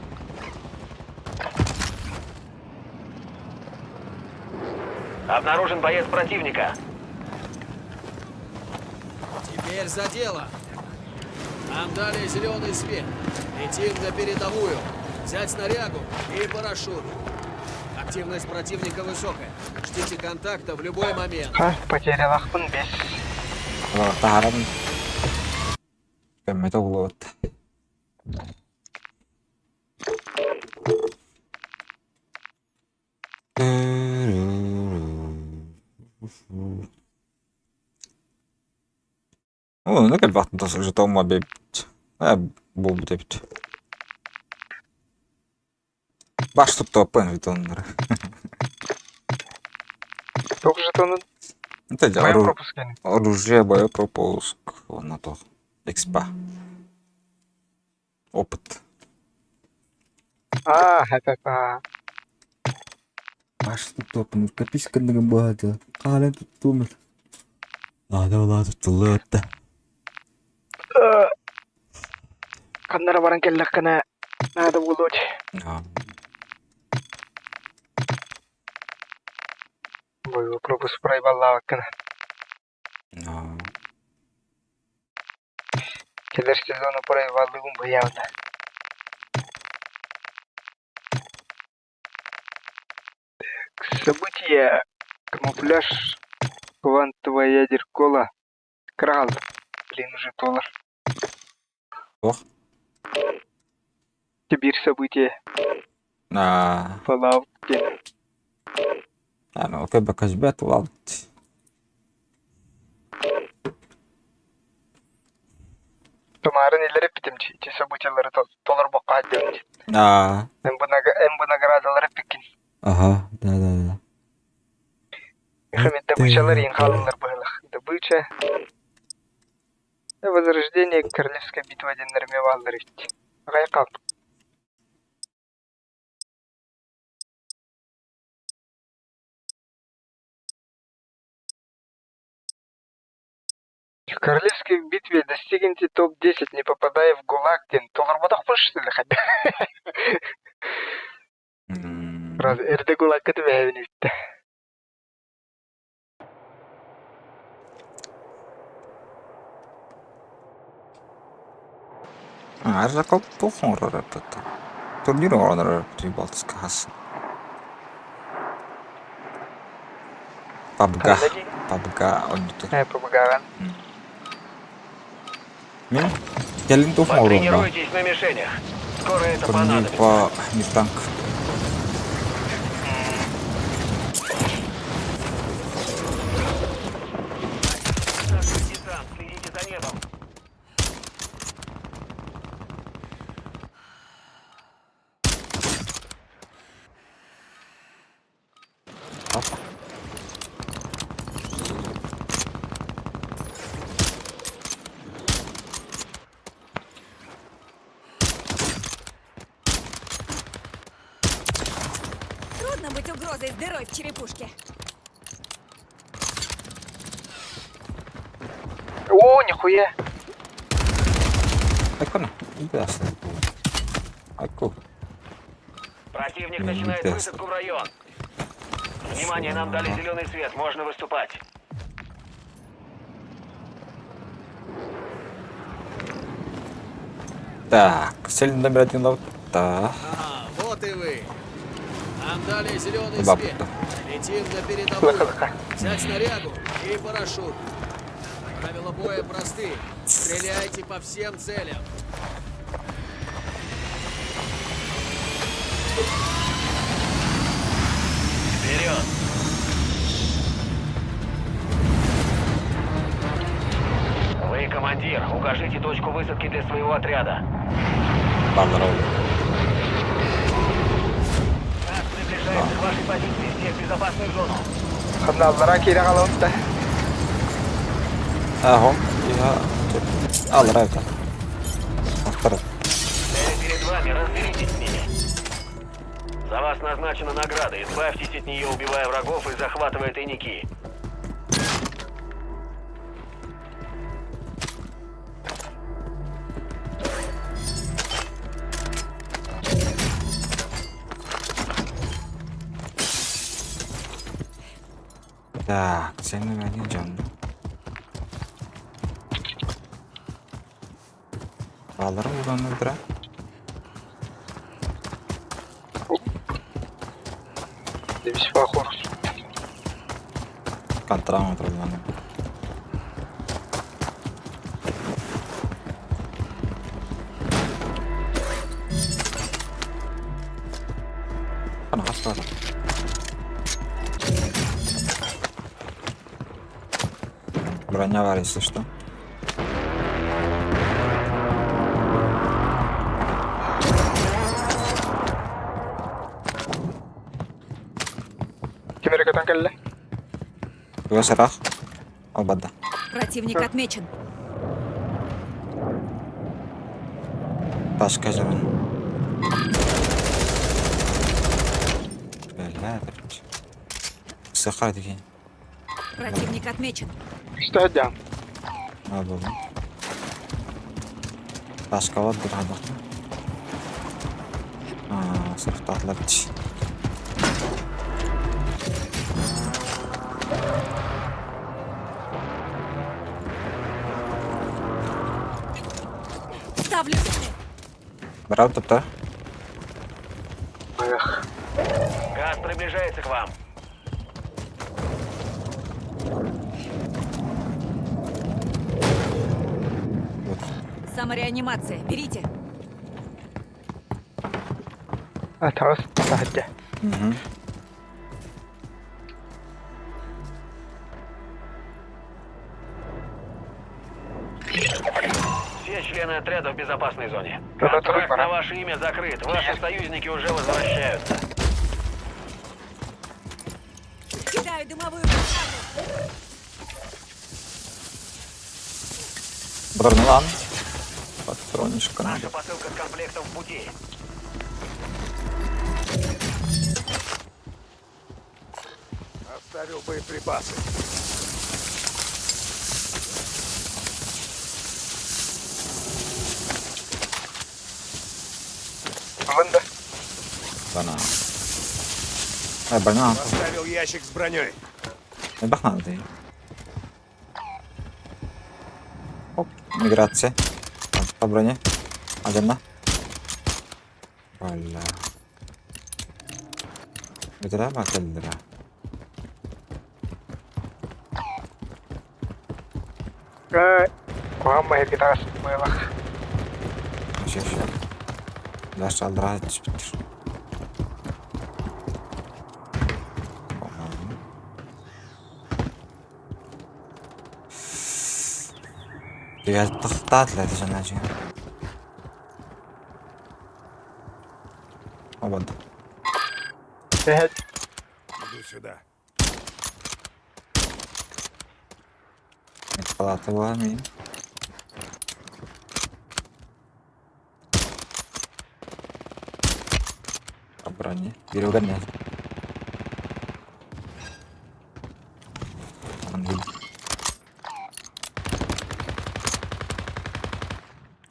Обнаружен боец противника. Теперь за дело. Нам дали зеленый свет. Летим на передовую. Взять снарягу и парашют. Активность противника высокая. Ждите контакта в любой момент. Потерялахпын 5. Тааран. Кеммете улуут. Ну, как бахтын тасыр жетауыма бейбіт. Бұл бітебіт. Баш тұпты опын жетауынлары. Только жетонын Это боепропуск екен. оружие, боепропуск. Вон на то. Экспа. Опыт. Это. Баш тұпты опын. Капискандығы бады. Қален тұтты өмір. Ада тұттылы өтті. Каннара баран келлек кана надо булуть. Боепропуск проебаллавак кана. Келер сезону проебаллыгын боявда. Событие. Камуфляж. Квантовая ядеркола. Крал. Блин, уже $. Ох. Сибирь событие. Fallout. Yani o kadar kazbet oldu. Тумарын илери питимчи. Эти событиялары толар бокка аддемчи. Наградалары пикин. Ага, да. Хамид добычалар ең қалынлар быйлах. Добыча. Возрождение Королевской битвы деннерме валдыр ит. Гайкап. В Королевской битве достигните топ-10, не попадая в ГУЛАГ, толар бодақ пышты ли хотя? Раз эрде ГУЛАГ кетіп әвін үтті. Арза калпы хоңыр рәпеті. Турнир оғаныр рәпеті Балтийская хасы. Пабга ойнытыр. Пабгаған. Мен келін тоқын орынға. Потренируйтесь на мишенях. Скоро это Турнир понадобится. по миртанк. Наш десант, следите за небом. Трудно быть угрозой с дырой в черепушке. О, нихуя. Айкона, интересно. Айку. Противник начинает Интересно. высадку в район. Внимание, нам дали зеленый свет, можно выступать. Так, цель номер 1 лаута. Ага, вот и вы. Нам дали зеленый Бабка. свет. Летим на передовую. Лыха-лыха. Взять снарягу и парашют. Правила боя просты. Стреляйте по всем целям. Вперед! Вы командир, укажите точку высадки для своего отряда. Баннеров. Нас приближается к вашей позиции, всех в безопасную зону. Хадналлара кире қалауытта. Ага, я... Ал, райта. Второй. Цели перед вами, разберитесь с ними. За вас назначена награда. Избавьтесь от нее, убивая врагов и захватывая тайники. Так, senin verdiğin canlı. Bağları buradan öldüre. Дивись, похож. Контрам отравленный. Ana hasta adam. Броня var, если что. Кемерекатан келле. Его сырах. Албада. Противник отмечен. Başka zaman. Блядь. Sıkar dikeyim. Противник отмечен. Üstahdan. Ne oldu? Başka var bir adak. Sırf tatlar bitti. Ставлю. Брал топта. Эх. Газ приближается к вам. Самореанимация. Берите. Атас. Сахте. Угу. Все члены отряда в безопасной зоне. Да-да, Контракт пора. на ваше имя закрыт. Ваши союзники уже возвращаются. Кидаю дымовую гранату. Броня lan. Патронишка Наша надо. посылка с комплектом в пути. Оставил боеприпасы. Ванда. Bana. Bana. Поставил ящик с броней. Bak nerede? Hop. Migracja. Po bronie. Ajanna. Valla. Ödüre bak ödüre. Kuhamma hep kita bak. Şey. Ders aldıra hiç bitir. Я тахтат это же начал. Вот. Sehet. Иду сюда. Это палата была, не. Обрани. Переугоднять.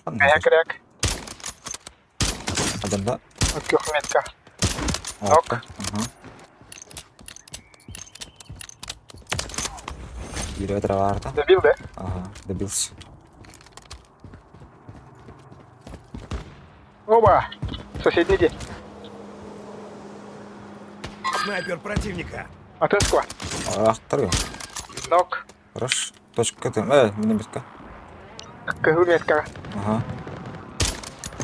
Ayak rek. Adamda. Ökü hükümetka. Ok. Ага. Biri ötürü vardı. Добил, да? Ага, добился. Оба. Соседний день. Снайпер противника. Атенсква. Ақтырıyor. Нок. Хорош. Точка там. Минометка. Hükümetka. Ага.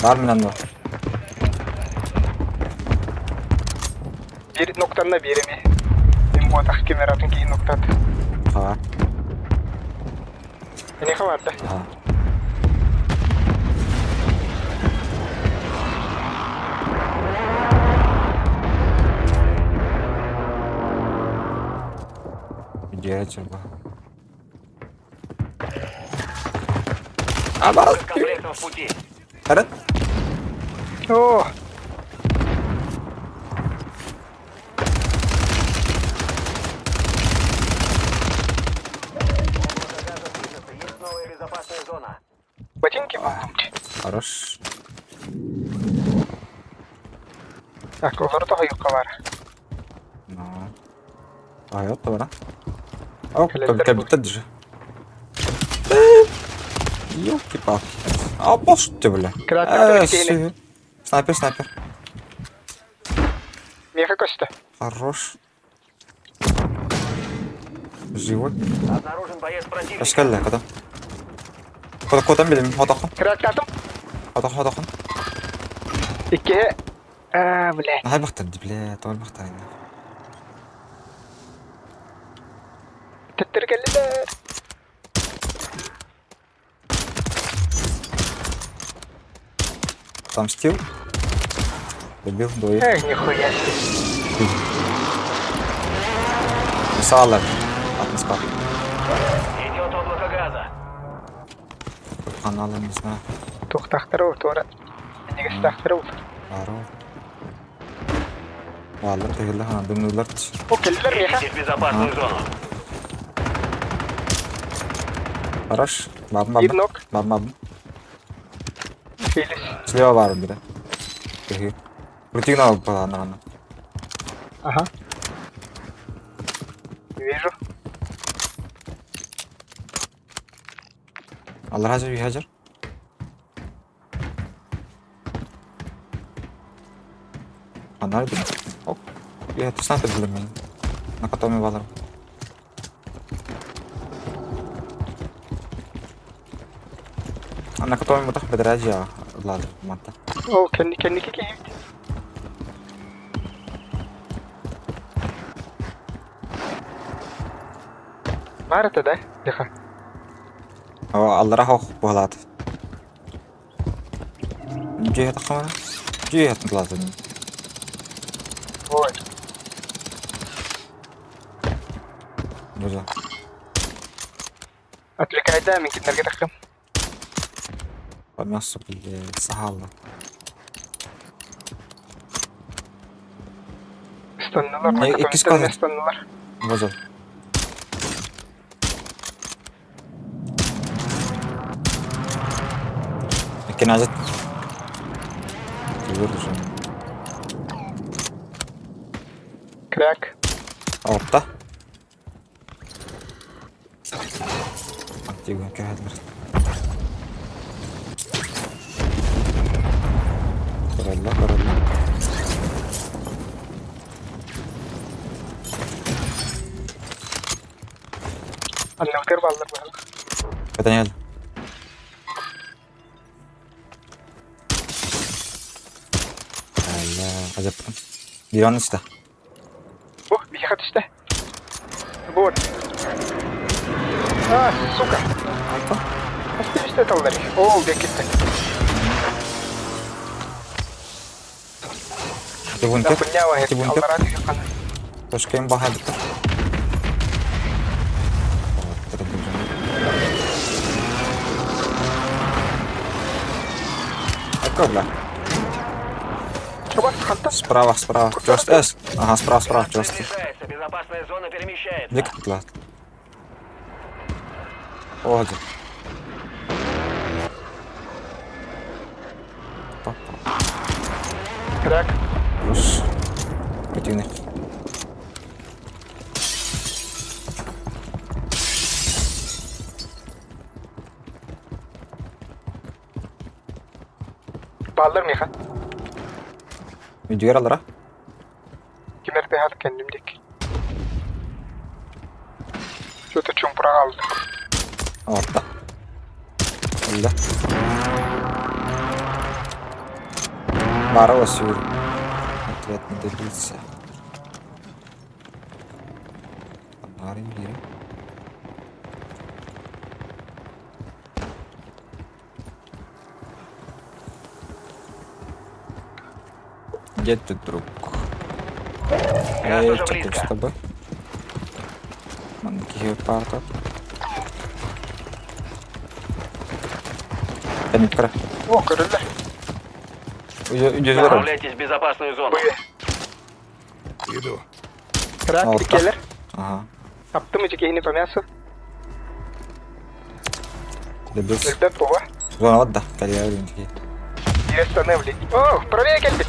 Var mı lan bu? Bir noktanına birimi. Benim bu atak kemeratın ki noktat. Var. Ne kadar da? Ага. Где çabuk. Абал. С комплектом в пути. Evet. О, Есть новая безопасная зона. ботинки buldum. Хорош. Так, onları daha yukarı var. No. Hayat da var ha. Оп, Календер как же. Ёлки-палки. А босс ты, бля. Кратко Всё. Снайпер. Меха Коста. Хорош. Живой. Обнаружен боец противника. Эшкәлле, када. Куда билем, отакын. Крак атым. Отакын. İki. Бля. Ай бахтар, бля, тол бахтар. Теттер geldiler. Там стил. Добил, двоих. Эх, нихуя себе. Мисалар. Атмосфер. Идет облако газа. Каналы, не знаю. Тоқтақтыру, тура. Неге стақтыру? Бару. Валар, тегелі хана, дымнулар. О, келділер меха. Идите в безопасную зону. Хорош. Бабым. Bir nok. Бабым. Келіс. Слева var bir de. Теги. Крутигна упала на рано. Ага. Вижу. Allah razı olsun Hacer. Anar bir. Hop. Ya tu sangat belum ini. Nak tahu me balar. Nak tahu me mutah bederaja lad mata. O, kendi keyif. Mağarada da. Deha. Allah rahah buhalat. Jihat khamana. Jihat lazım. Oy. Güzel. Отвлекайда, мен китнерге тақым. Подмясо бля, сахалла. Станнылар. İkisi kaldı. Станнылар. Güzel. İki nazet. Güzel düşün. Крак. Orta. Активно кәһәтләр. Каралла. Аннелкер баллар бар. Кетен geldi. Allah, acayip. Bir an işte. О, бихат işte. Вот. А, сука. Оставь что это ударить. О, бекетте. Di bunker. Нахуйнява, я Di bunker. Аллара дүйқан. Terus kayak bahaya gitu. Aku lah. Чоба, ханта. Справа. Just S. Ага, справа. Just. Приближается. Безопасная зона перемещается. Dik atlat. O hadi. Крак. Terus. Противник. Ballar mı yıkan? Video alır ha. Kimerde hal kendimdik. Şurada çumpura kaldı. Orta. Öyle. Bara basıyor. Atlet mi dediyse. Narin biri. Где ты, друг? Газ уже что близко. с тобой? Манки парта. Паникра. О, körüldü. Yüzüyor. Направляйтесь в безопасную зону. Buyur. Иду. Крак, Orta. dikeler. Ага. Attım içi kehini по мясу. Добился. Ребят, пова. Зона отда. Карьера такие. И остановили. О, правее geldi.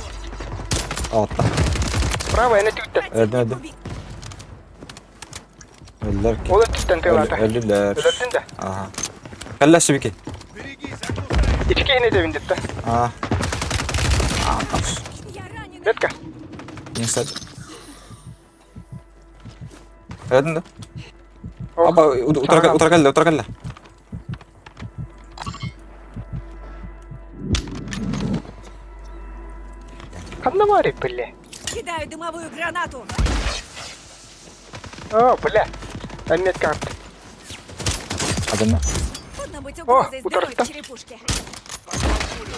Orta. Право, я на тюте. Öldüm. Öldüler ki. Ola tütten tığlata. Öldüler. Öldürdün de. Aha. Kelle biki. İçki yine de bindirdi. Aa. Aa, kapış. Я ранена. Betka. İnsan. Öldün de. Oh. Aba, utra kelle. Kanna var ya pille. Кидаю дымовую гранату. О, бля. Аннет карт. Adamı. Трудно быть угрозой здоровой ударка. черепушке.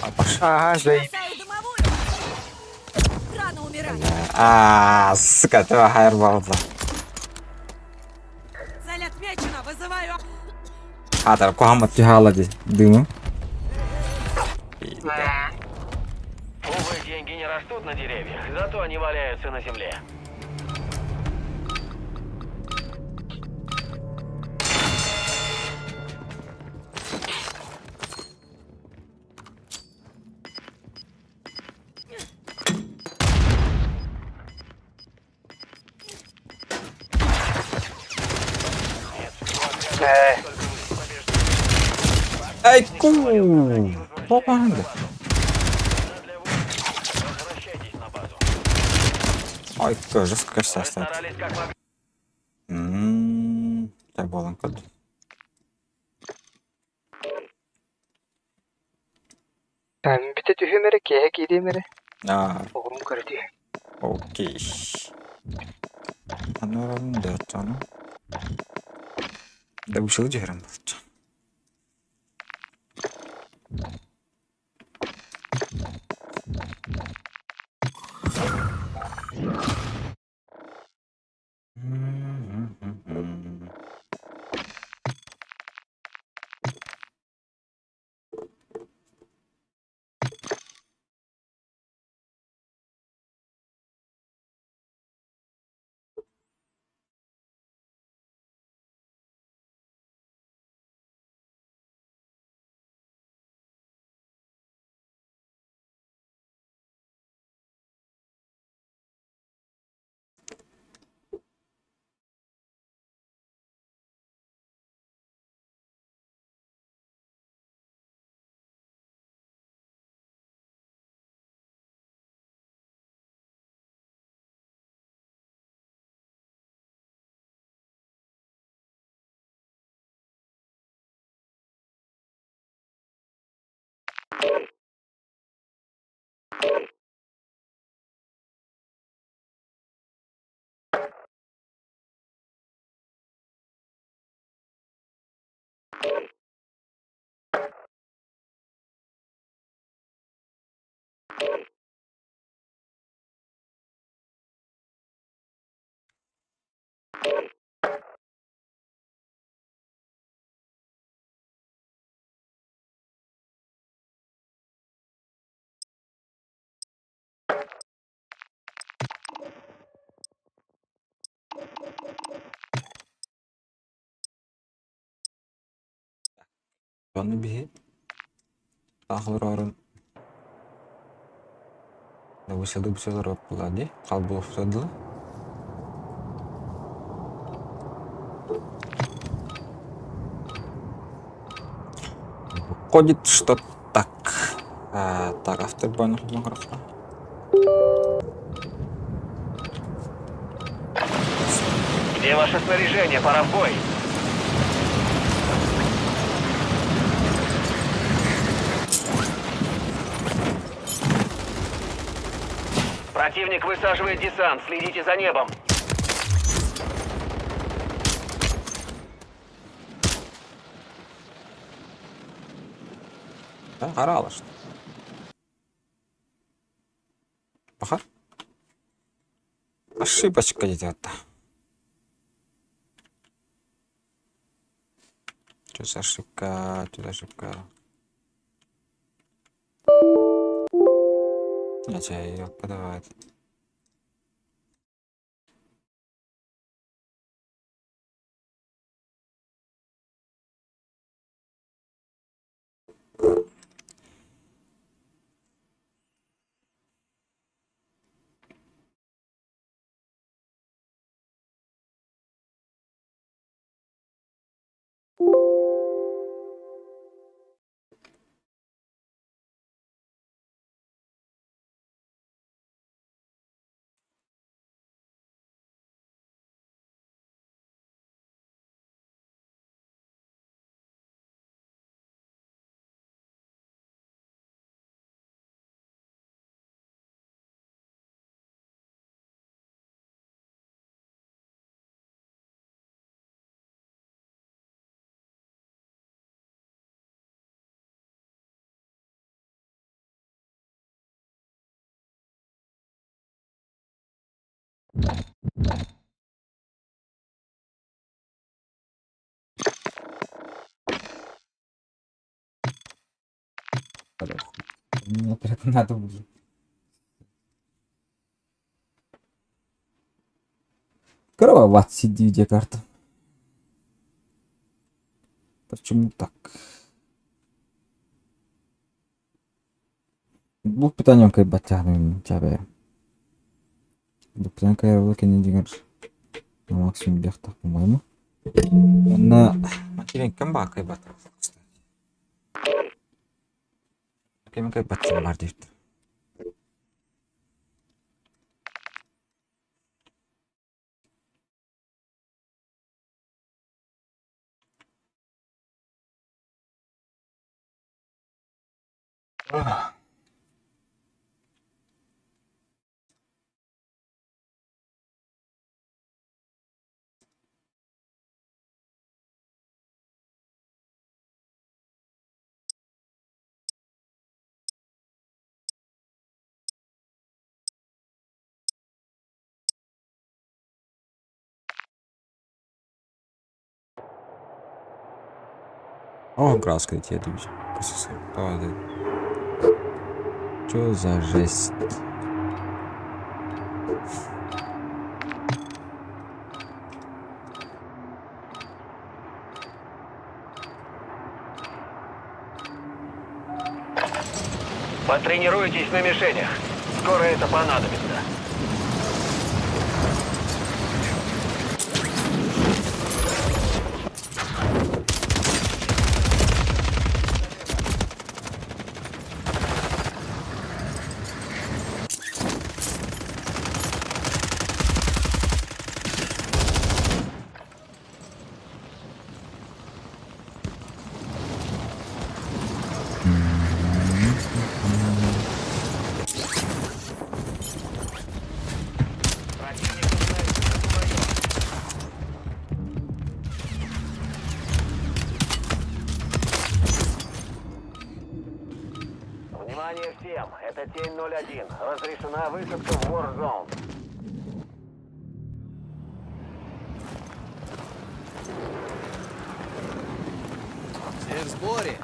Kapış. Ага, заеб. Бросаю дымовую. Рано умирать. Aa, sıkıntı var. Hayır bağlı. Цель отмечена. Вызываю. Хатар, Кухамат Тихалади. Дыму. Увы, деньги не растут на деревьях, зато они валяются на земле. Ай, ку. Опа, Для возвращайтесь на базу. Ай, тоже скажешь, Вы стоит. старались как могли. Так болон код. Там бите тühümere keye gidimere. Aa, Oğlum karıtı. окей. Анорам да тана. Да ушел жиграм болчу. Onu bir ahır orun. Da bu sefer yapıladı. Kalbu ofsadı. Выходит, что так. Так, автобан хорошо. Где ваше снаряжение? Пора в бой. Противник высаживает десант. Следите за небом. Қара алышты. Бахар. Ошибочка идет. Что за ошибка? Что за ошибка? Я тебя ее подавает. Мне прям надо уже. Кровават сидит видеокарта. Почему так? Bu питанием кай батяну чабе. Bu питанием кай ролики не дигар. На максимум бехта, по-моему. На материн камба кай бат. Кем кай батян бар дейт. О, краска эти друзья. Чё за жесть? Потренируйтесь на мишенях. Скоро это понадобится. Внимание всем, это Тень 01. Разрешена высадка в Warzone. Все в сборе.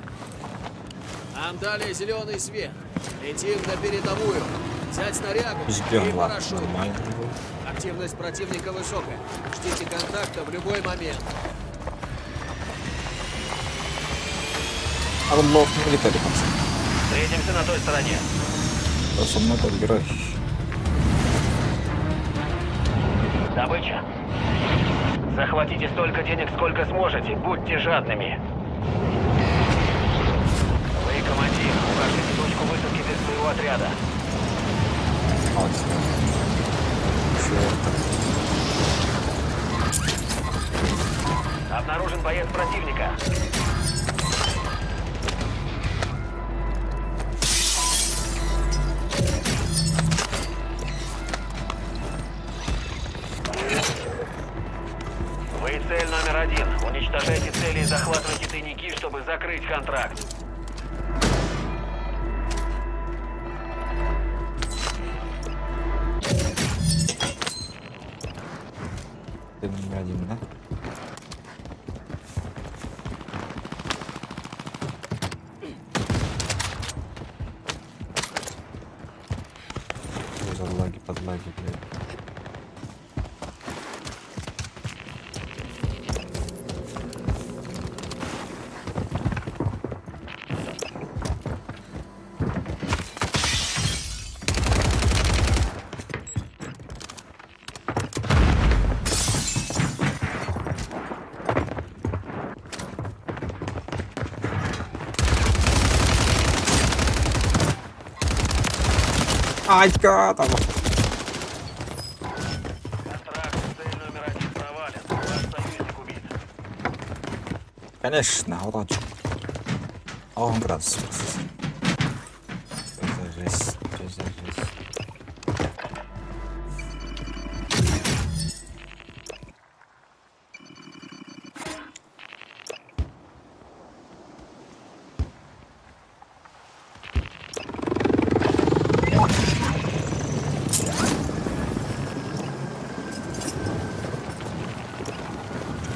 Нам дали зеленый свет. Летим на передовую. Взять снарягу и Ждем, ладно, парашют. нормально. Активность противника высокая. Ждите контакта в любой момент. А он лох не летали, пацаны. Встретимся на той стороне. Да со мной подбирай. Добыча. Захватите столько денег, сколько сможете. Будьте жадными. Вы командир. Укажите точку высадки для своего отряда. Вот. Обнаружен боец противника. Вы цель номер 1. Уничтожайте цели и захватывайте тайники, чтобы закрыть контракт. Ты номер один, да? Что за лаги, подлаги, блядь. Атька там. Контракт, цель номер 1 провален. Ваш союзник убит. Конечно, удачи. О, градус. Что за жесть, что за жесть.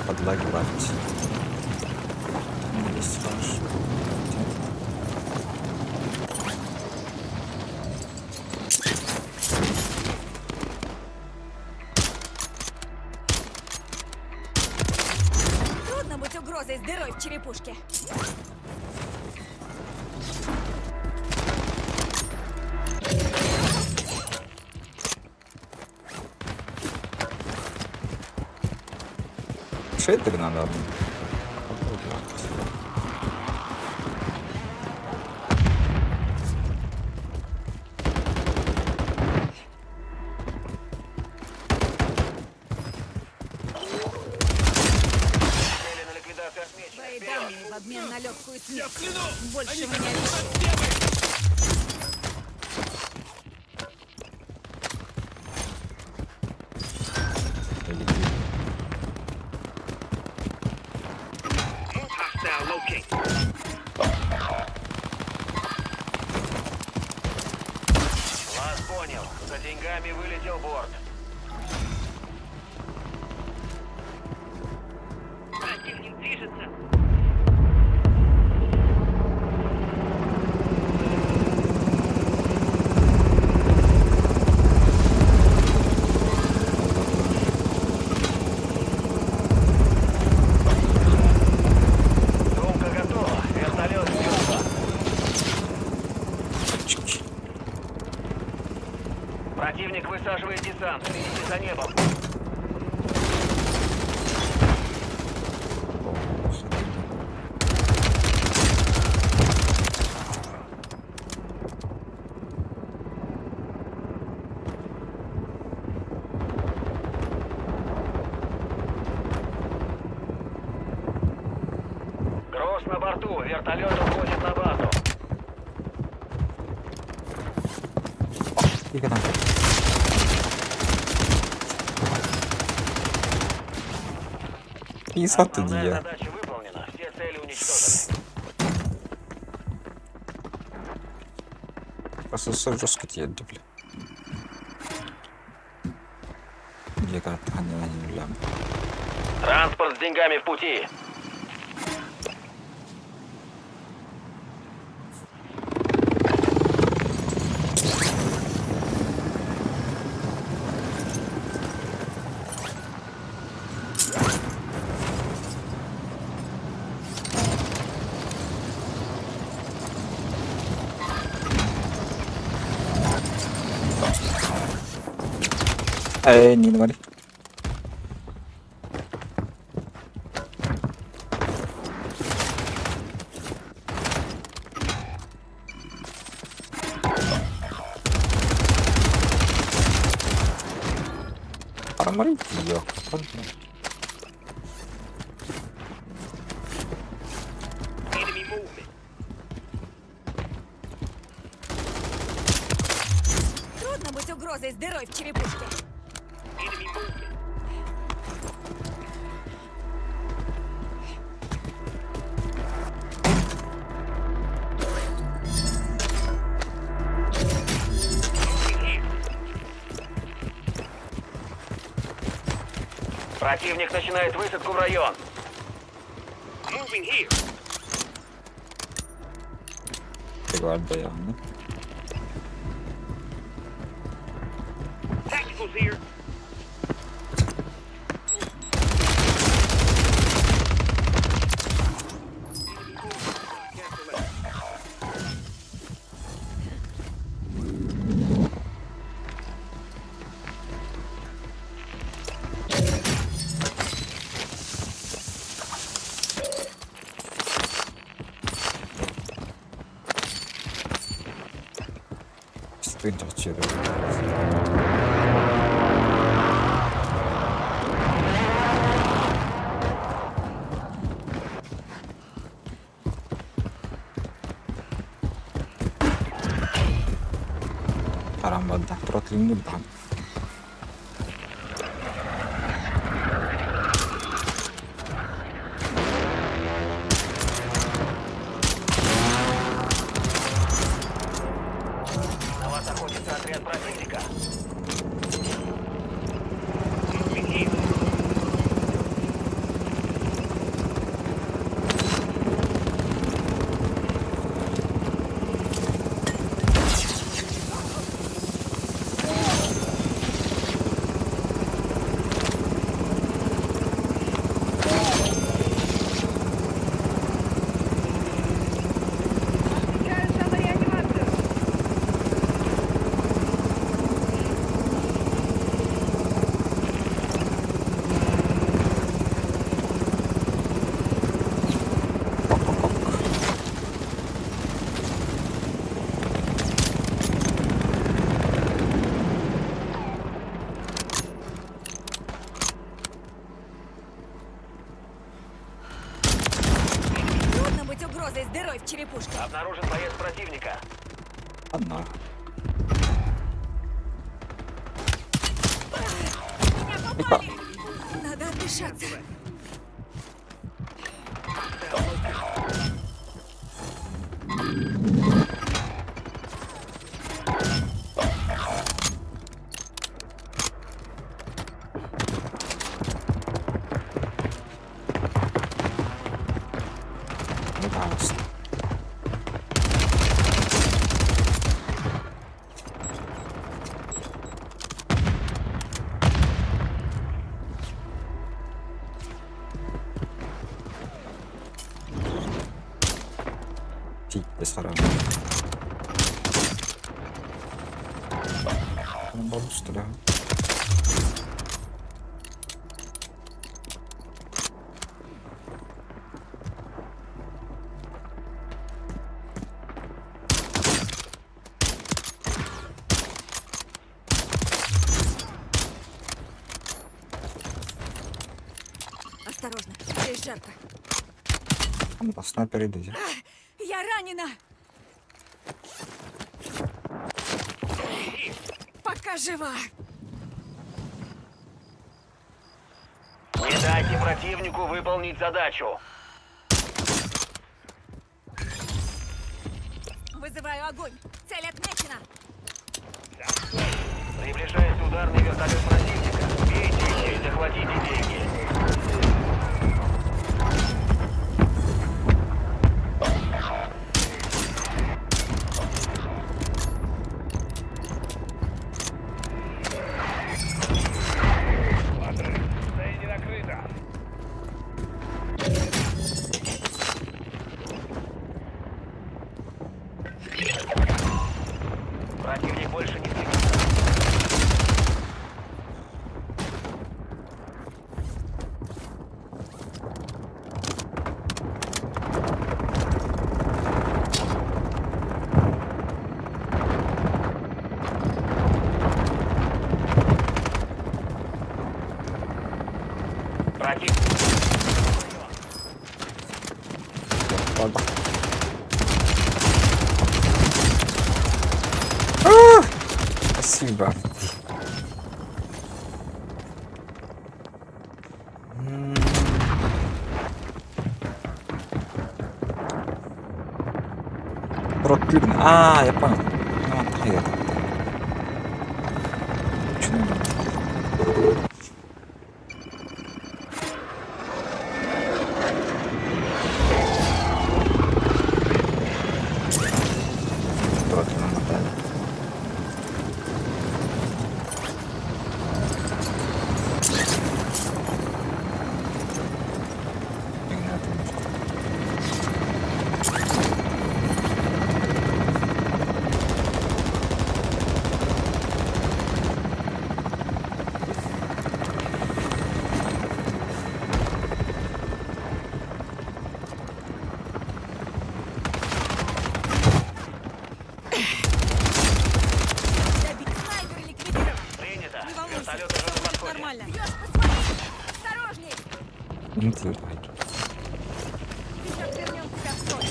под лайк бавить. Есть хорошо. Трудно быть угрозой с дырой в черепушке. Шейдер надо. Цели на ликвидацию отмечены. Твои Вперед! данные в обмен на легкую смерть. Клянусь! Больше мы не обещаем. Hostile locate. Вас понял. За деньгами вылетел борт. Противник движется. Думка готова. Вертолет бьет. Противник высаживает десант. Следите за небом. Груз на борту. Вертолет уходит на базу. Скільки там? І тоді Основная я. задача выполнена. Все цели уничтожены. Просто жорстко тієдді, бля. Є карта, а не лям. Транспорт с деньгами в пути. Не говори. Арморить ее. Enemy movement. Трудно быть угрозой с дырой в черепушке. Enemy movement. Противник начинает высадку в район. Moving here. Guarda io, no? Tacticals here. Stringe uccido. Caramba, da trotlinho bam. На вас охотится отряд противника. Moving here. угрозой с дырой в черепушке. Обнаружен боец противника. Одна. Меня попали! Надо отдышаться. Пожалуйста. Тихо, сарай. Бомбу стреляю. Осторожно, здесь жарко. Там да, снайпер идет. Я ранена! Пока жива! Не дайте противнику выполнить задачу. Вызываю огонь! Цель отмечена! Приближается ударный вертолет противника. Бейте их и захватите деньги. Цель не накрыта. Противник больше не двигается. Противник. Ладно. Спасибо. Противно. Я понял. Ну, отходи. Почему? Противно мотали. Добить снайпер ликвидирован! Принято. Не волнуйся, Вертолет уже на подходе. нормально. Бьешь, посмотри! Осторожней! Не типа. Сейчас вернем тебя в строй.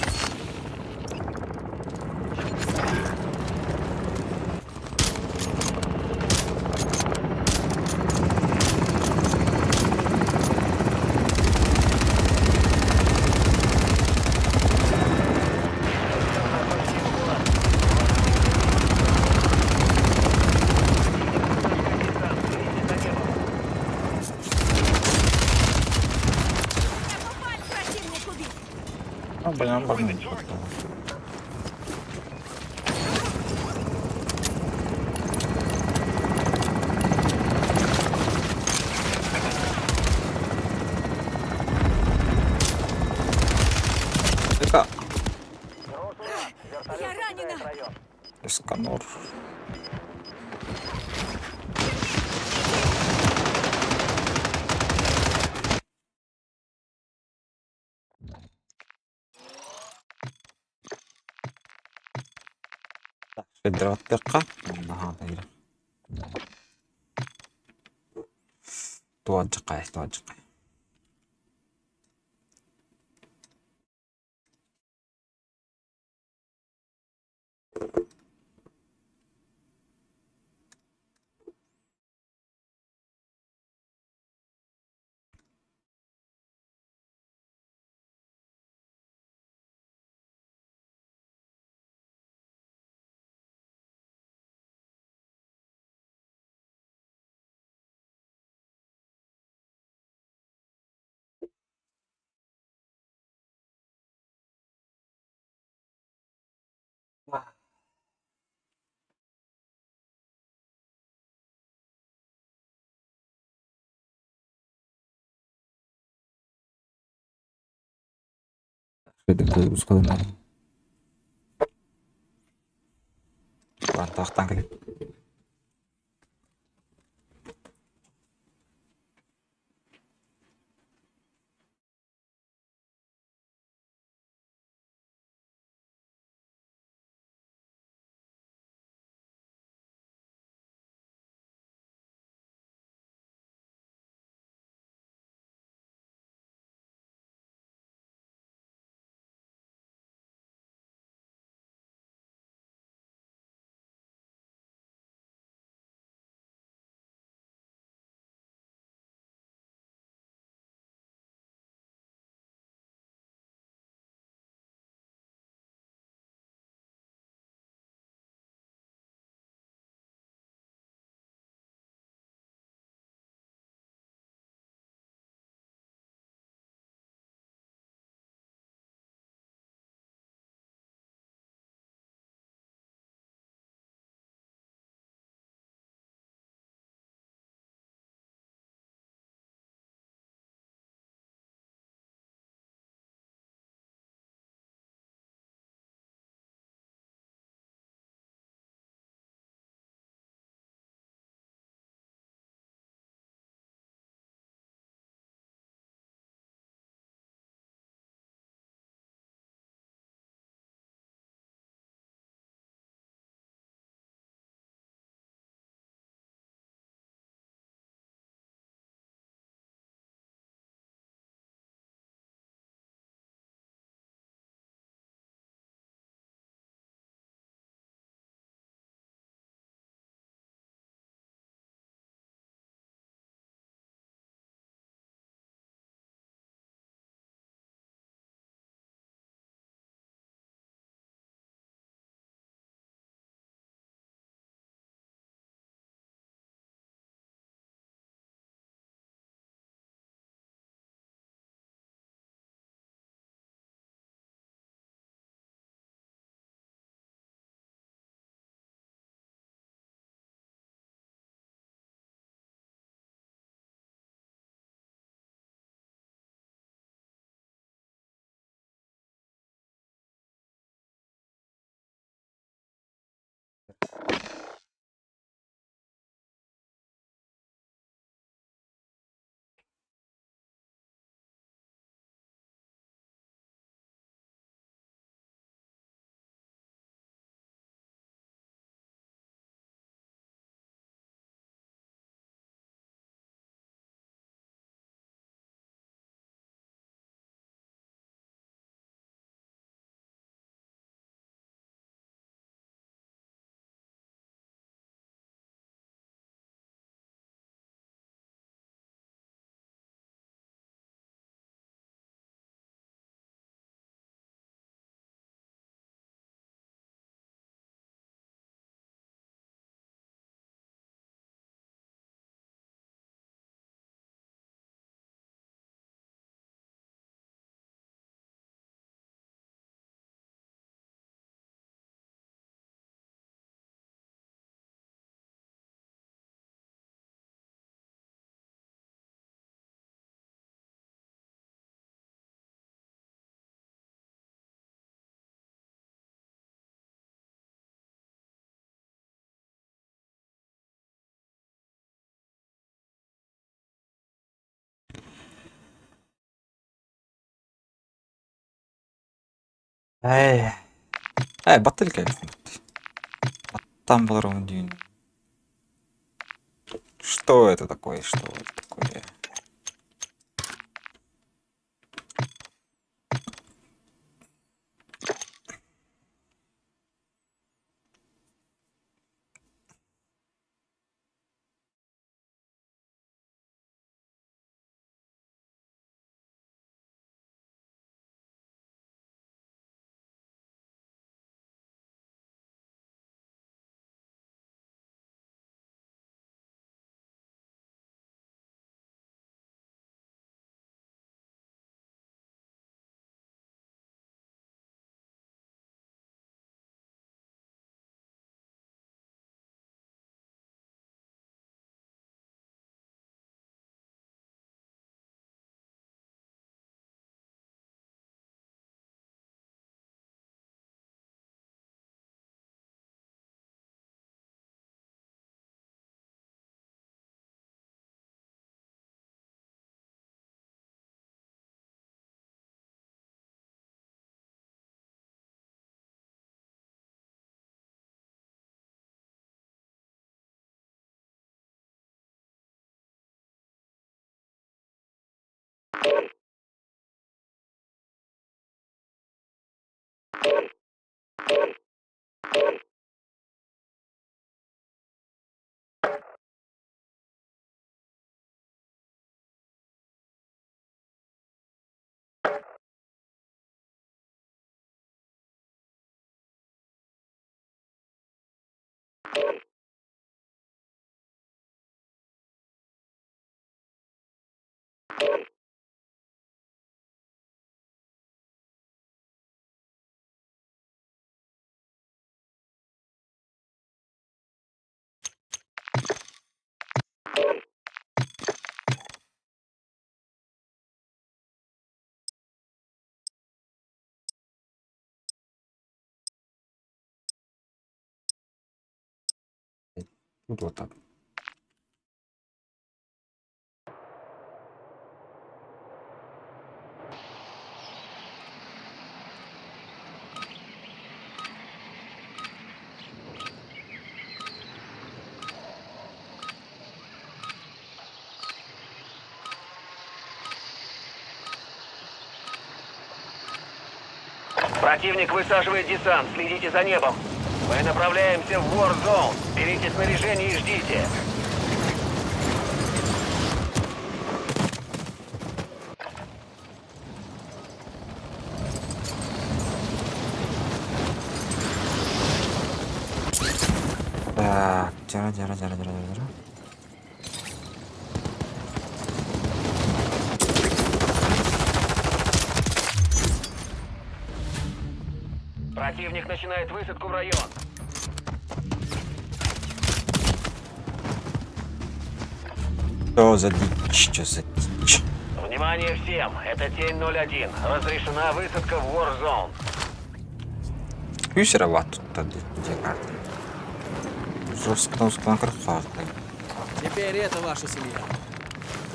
Я попал, противник убит! Блин, блин. Это Я ранена! Эсканор. Федерат перка. Туаджикай. Şeyde koyuyoruz kadınlar. Lan tahttan gelip. Эй. Баттелька. Там был ровно дюйм. Что это такое? Что это такое? Тут вот так. Противник высаживает десант. Следите за небом. Мы направляемся в War Zone. Берите снаряжение и ждите. Так, дира. Противник начинает высадку в район. Что за дичь, что за дичь? Внимание всем. Это Тень 01. Разрешена высадка в War Zone. Пюсероват тут где карта. Жестко карта. Теперь это ваша семья.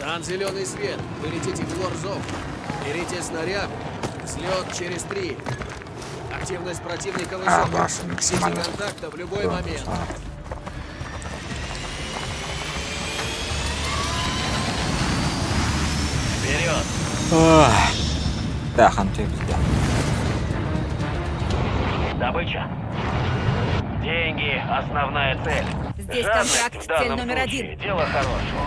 Там зеленый свет. Вы летите в Warzone. Берите снаряд. Взлет через 3. Активность противника высокая. ваша Сети максимально. контакта в любой момент. Вперед! Да, ханты где? Добыча. Деньги – основная цель. Здесь Жадность контракт, в данном цель номер случае 1. дело хорошее.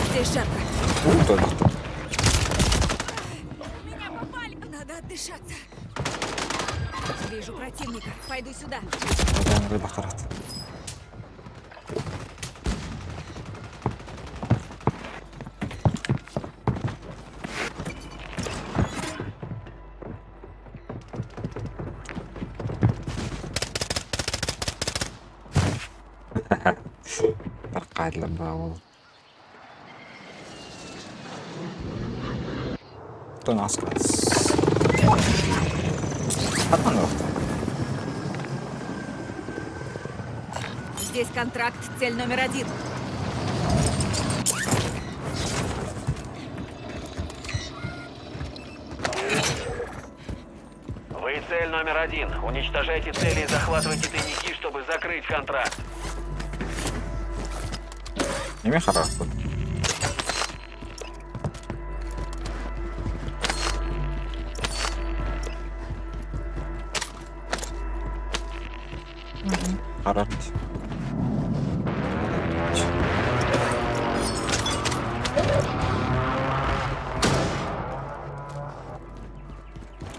Здесь жарко. Кто это? Меня попали. Надо отдышаться. Вижу противника. Пойду сюда. Рыба харат. Тарқайдылар бау. Кто нас класс? Атмановка. Здесь контракт, цель номер 1. Вы цель номер 1. Уничтожайте цели и захватывайте тайники, чтобы закрыть контракт. Ими харат. Харат.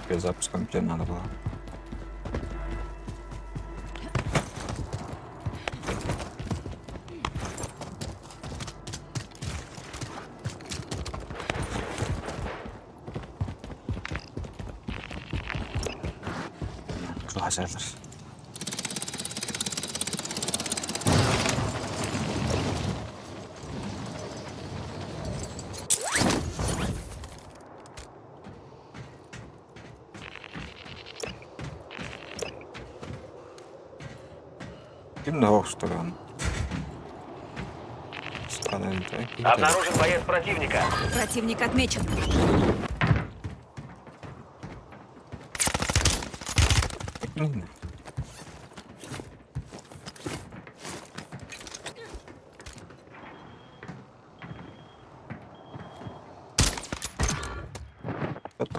Перед запуском тебе надо было. Hazırdır. Темно, что ли, он? Обнаружен боец противника. Противник отмечен.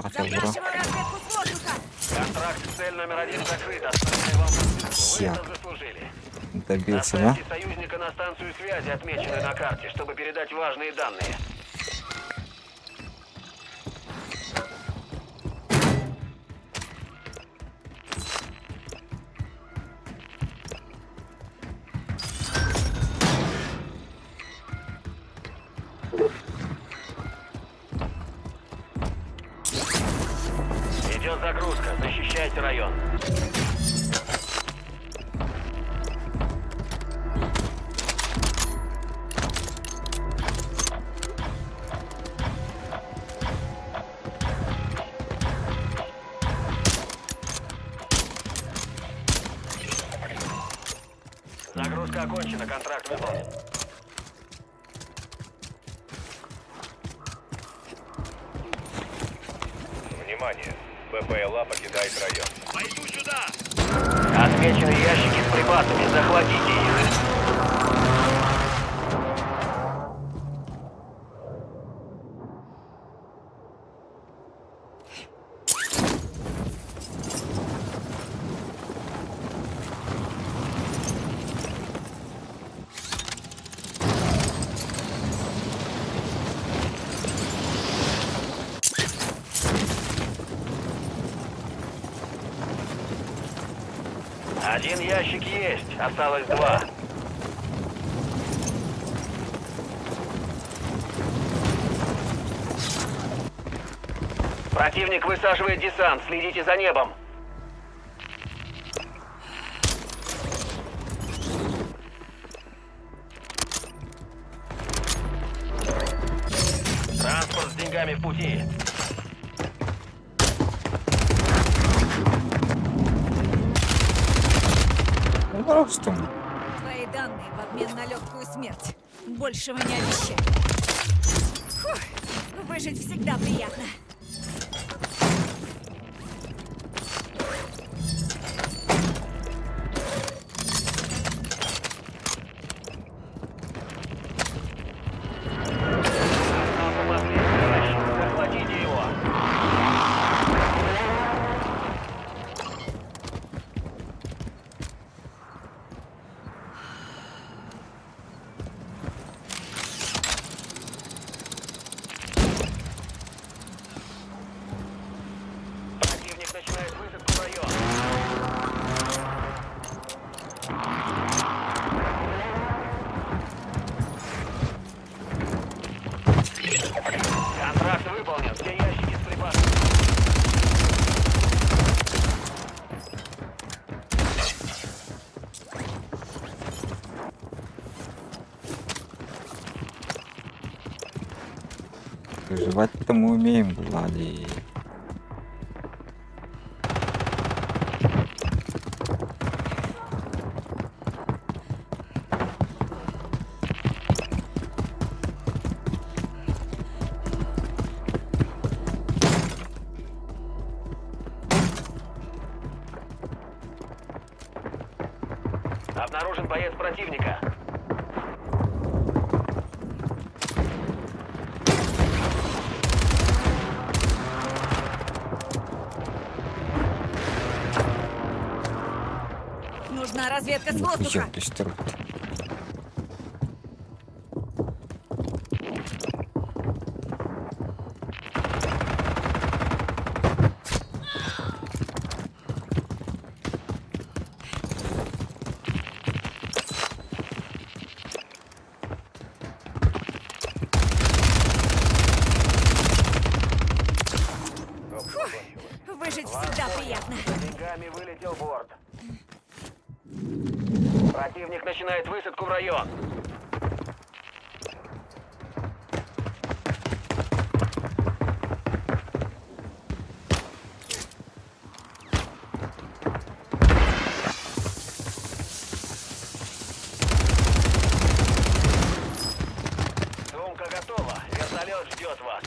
хотел, бро. Запрашиваю разведку с воздуха. Контракт цель номер 1 закрыт. Оставьте вам. Вы Я. это заслужили. Добился, да? Доставьте союзника на станцию связи, отмеченную на карте, чтобы передать важные данные. Идет загрузка. Защищайте район. Загрузка окончена. Контракт выполнен. Внимание. ППЛА покидает район. Пойду сюда! Отмечены ящики с припасами. Захватите их. Один ящик есть. Осталось 2. Противник высаживает десант. Следите за небом. Транспорт с деньгами в пути. Просто. Твои данные в обмен на легкую смерть. Большего не обещаю. Фух, выжить всегда приятно. Захватите его. Противник начинает высадку в район. Контракт выполнен. Все ящики с припасами. Выживать-то мы умеем, Влади. Обнаружен боец противника. Нужна разведка с воздуха. Ёбки струт. Выжить всегда приятно. Деньгами вылетел борт. Противник начинает высадку в район. Сумка готова. Вертолет ждет вас.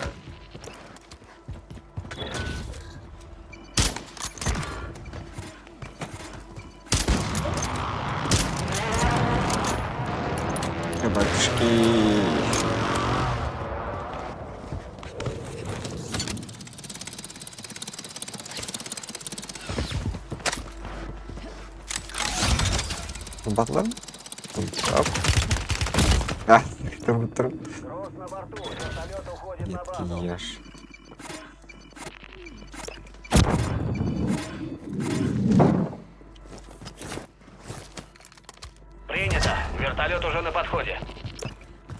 Батюшки. Батлер? Оп. А, тру. Груз на борту. Вертолет уходит на базу. Ешь. Принято. Вертолет уже на подходе.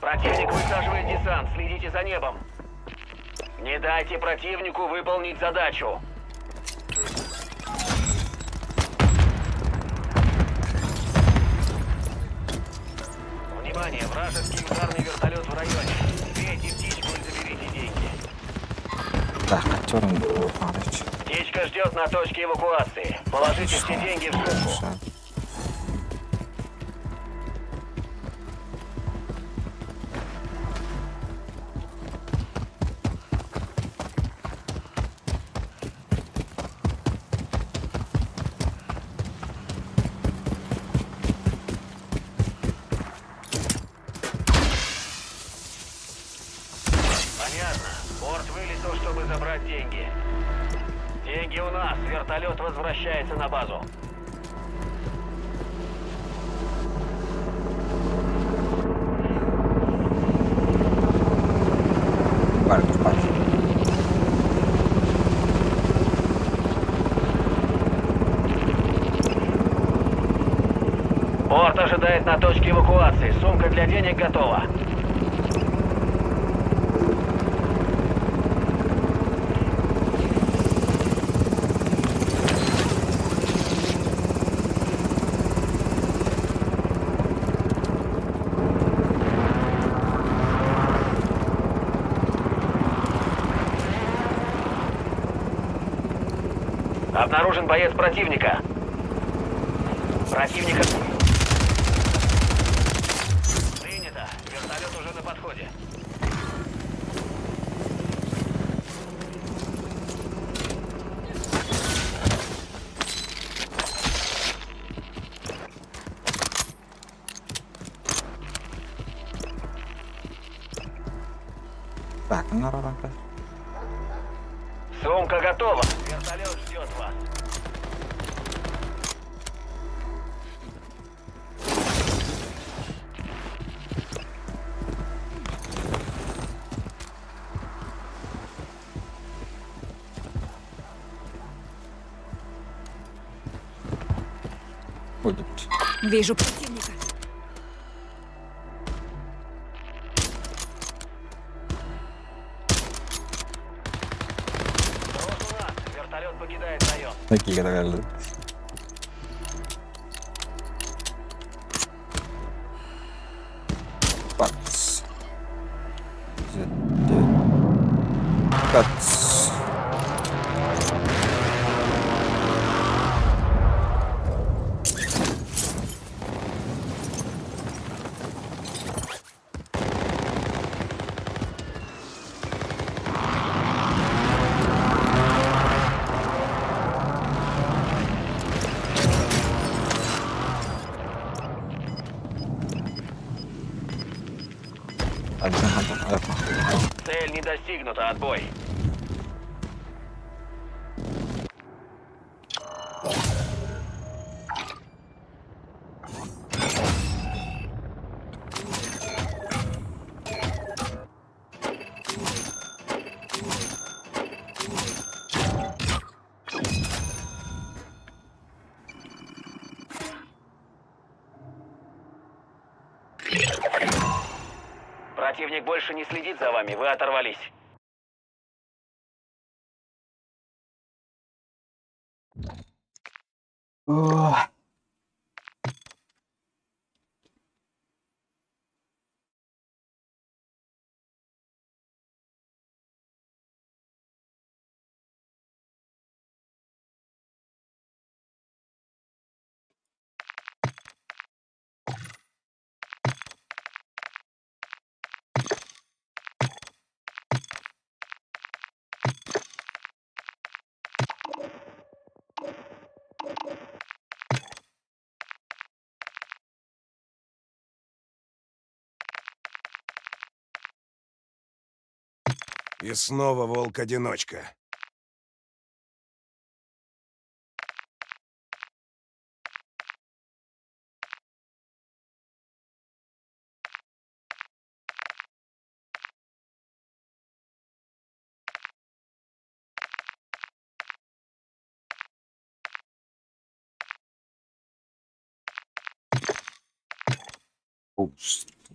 Противник высаживает десант. Следите за небом. Не дайте противнику выполнить задачу. Внимание, вражеский ударный вертолет в районе. Сбейте птичку и заберите деньги. Так, актером Мухарович. Птичка ждет на точке эвакуации. Положите все деньги в сумку. Понятно. Борт вылетел, чтобы забрать деньги. Деньги у нас. Вертолет возвращается на базу. Вальтер, спать. Борт ожидает на точке эвакуации. Сумка для денег готова. Обнаружен боец противника. Противника... Принято. Вертолет уже на подходе. Так, ну надо. Сумка готова. Вертолет ждет вас. Будет. Вижу противника. Груз у нас. Вертолет покидает район. Такие реально. Бац. Бац. Цель не достигнута. Отбой. Противник больше не следит за вами. Вы оторвались. И снова волк-одиночка.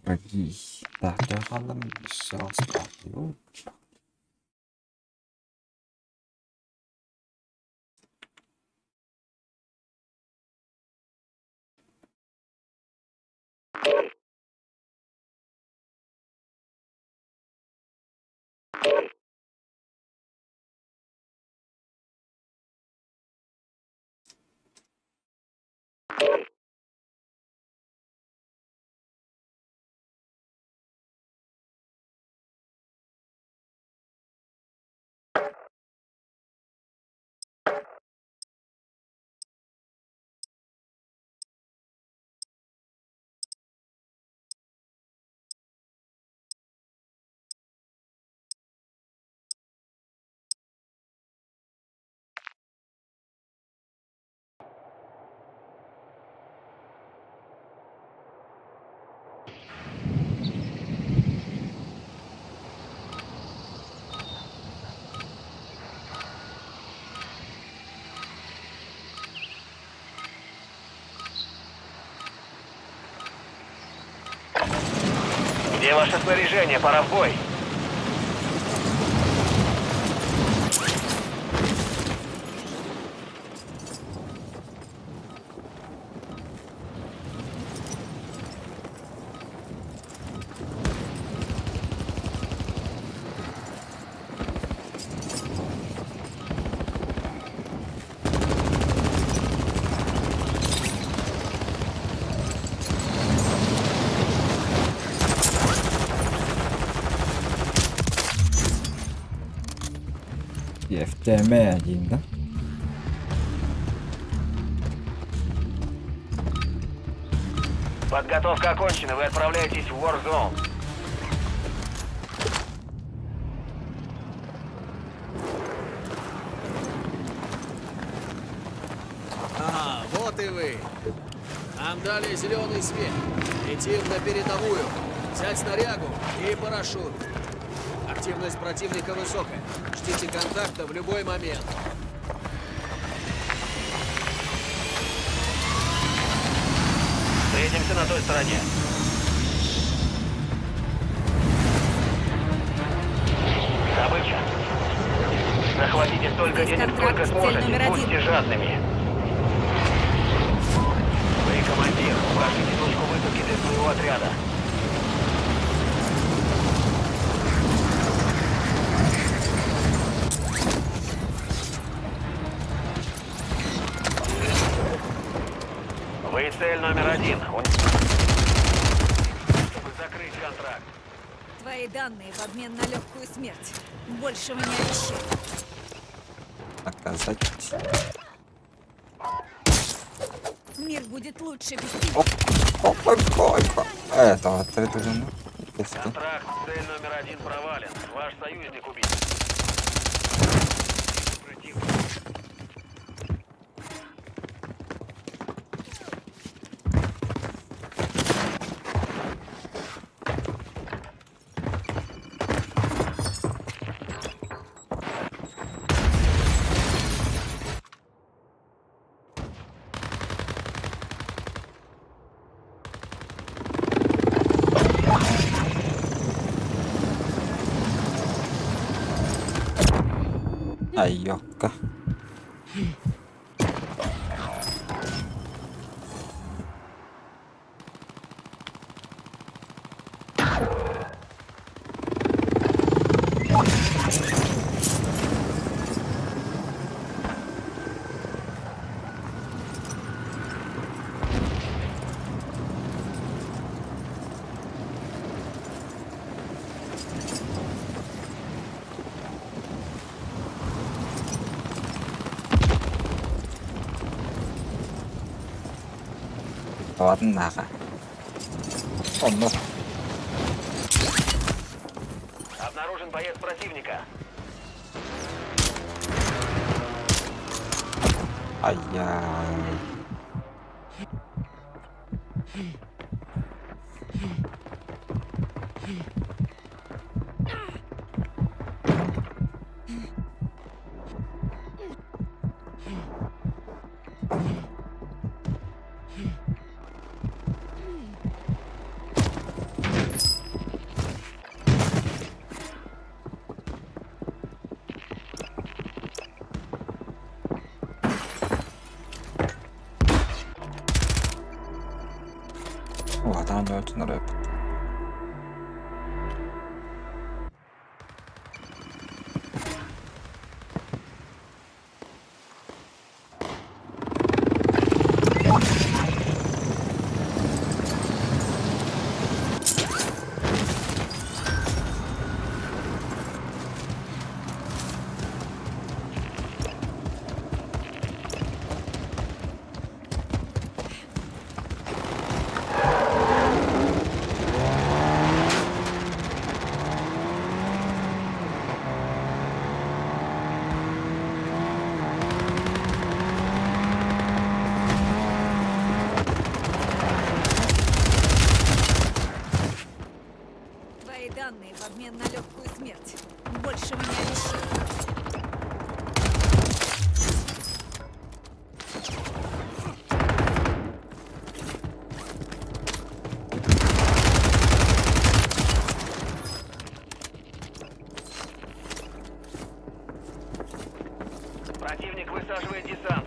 Враги. Так, я рядом все оставлю. Где ваше снаряжение? Пора в бой. FTM-1, да? Подготовка окончена. Вы отправляетесь в Warzone. Ага, вот и вы. Нам дали зеленый свет. Летим на передовую. Взять снарягу и парашют. Активность противника высокая. Ждите контакта в любой момент. Встретимся на той стороне. Добыча. Захватите столько Здесь денег, сколько контракт, цель сможете. номер 1. Будьте жадными. Вы командир. Укажите точку высадки для своего отряда. Вы цель номер 1. Чтобы закрыть контракт. Твои данные в обмен на легкую смерть. Большего не обещаю. Наказать. Мир будет лучше без тебя. Ой. Это открыто же, ну. Если. Контракт цель номер 1 провален. Ваш союзник убит. Противник. Ай, ёпка. Ладно, нахуй. О, ну. Обнаружен боец противника. Ай-яй. О, там у него очень рэп. Твои данные в обмен на легкую смерть. Большего не обещаю. Противник высаживает десант.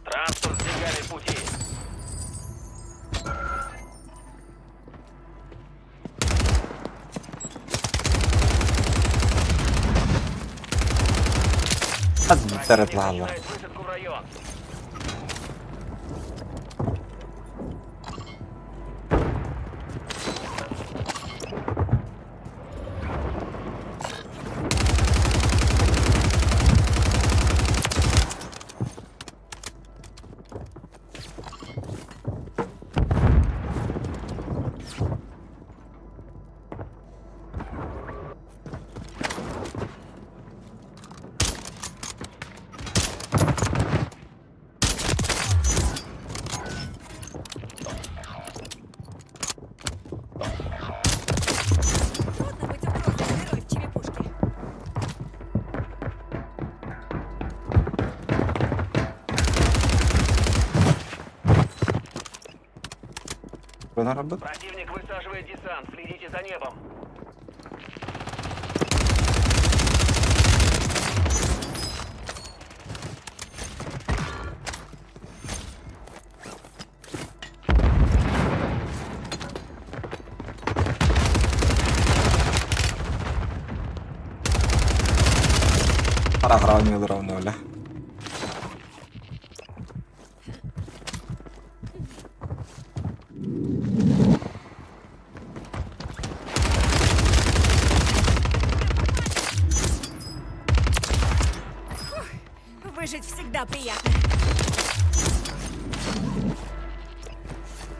Транспорт сдвигали пути. Переплавило. Начинает высадку в район. Трудно быть угрозой герой в черепушке. Что надо робити? Противник высаживает десант. Следите за небом. Програв не равно, Выжить всегда приятно.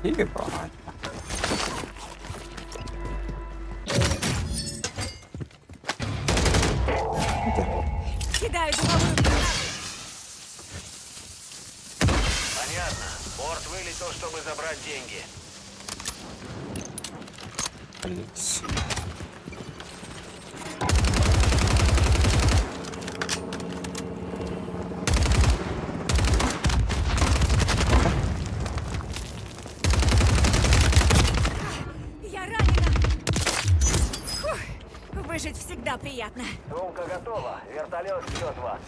Ебать. Кидаю дымовую гранату. Понятно. Борт вылетел, чтобы забрать деньги. Блять. Я ранена. Фух, выжить всегда приятно. Сумка готова. Вертолет ждет вас.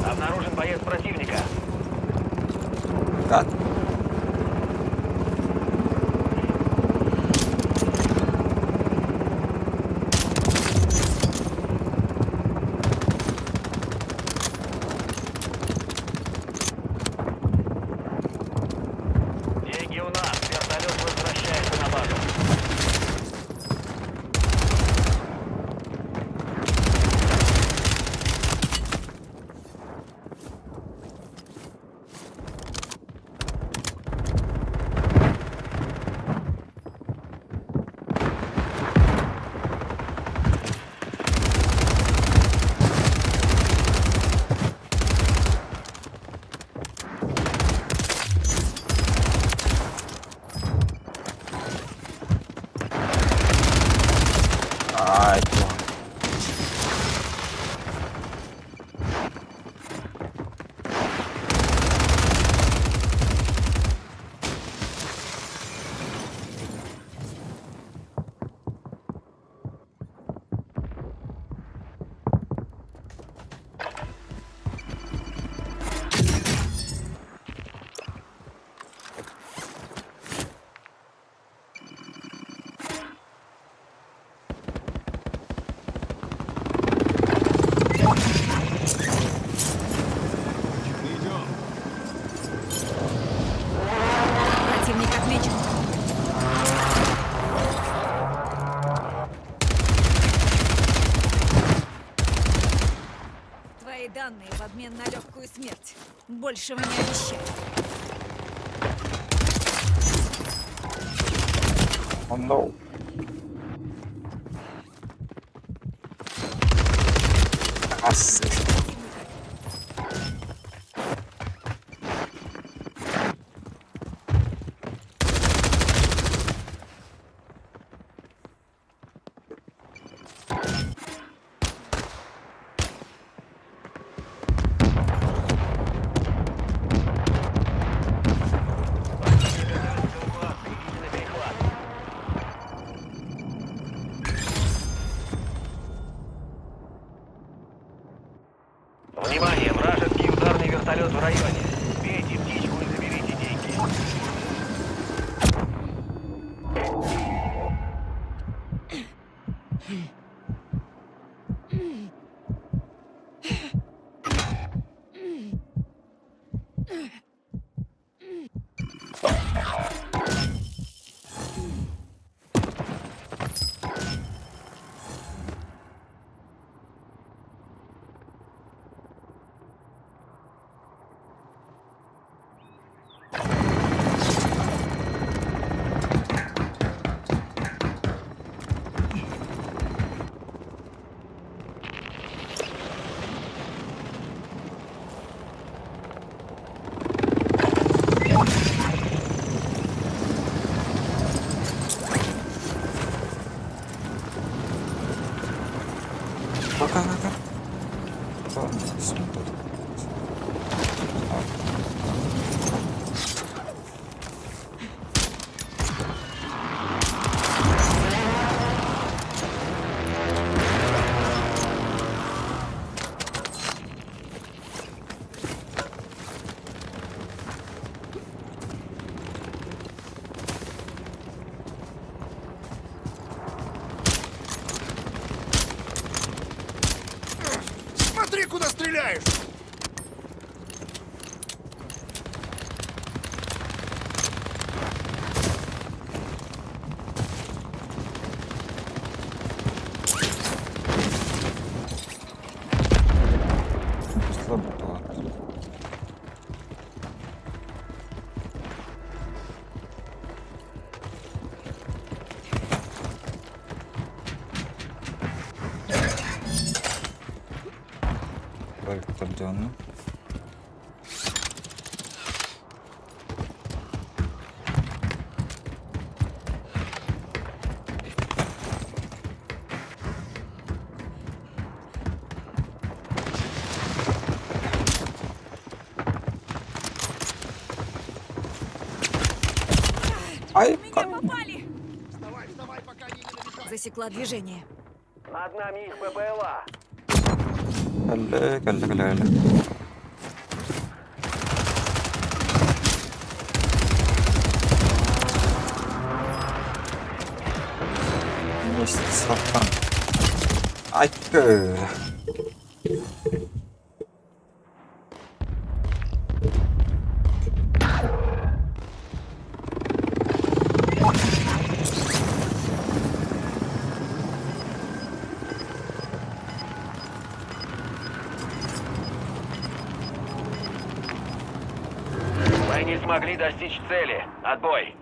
Обнаружен боец противника. Да. Деньги у нас. Вертолет возвращается на базу. Большего не обещаю. О, no. Ас. Идите на перехват. Внимание, вражеский ударный вертолет в районе. Сбейте птичку и заберите деньги. Пока. Смотри, куда стреляешь! Слабо было. Проект поддённый. Ай, Меня попали! Засекла движение. Над нами их ППЛА. калле. Есть срака. Ай-ка. Мы не смогли достичь цели. Отбой.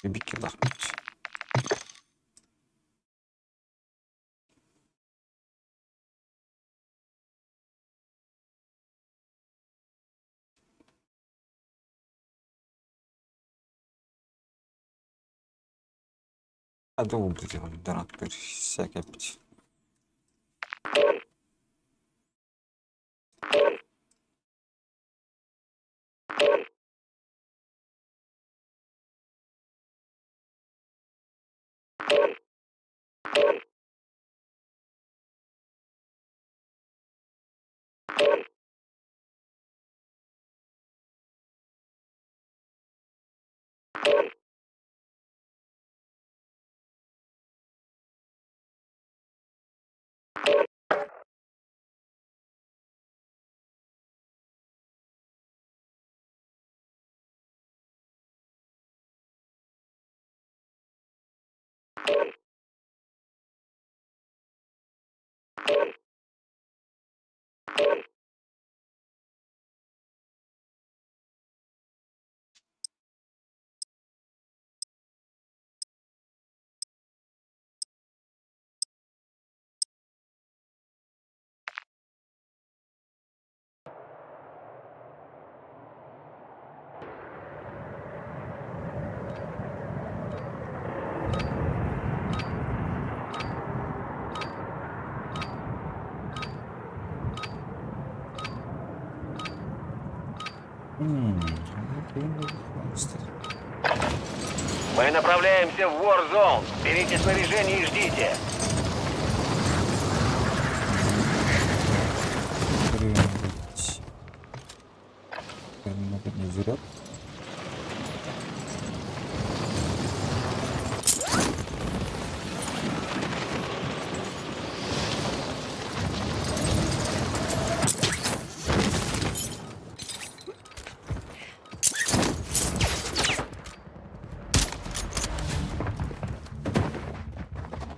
Бібіки лахнуть. А довго буде його донат всяке пить. Мы направляемся в Warzone. Берите снаряжение и ждите. Не зря.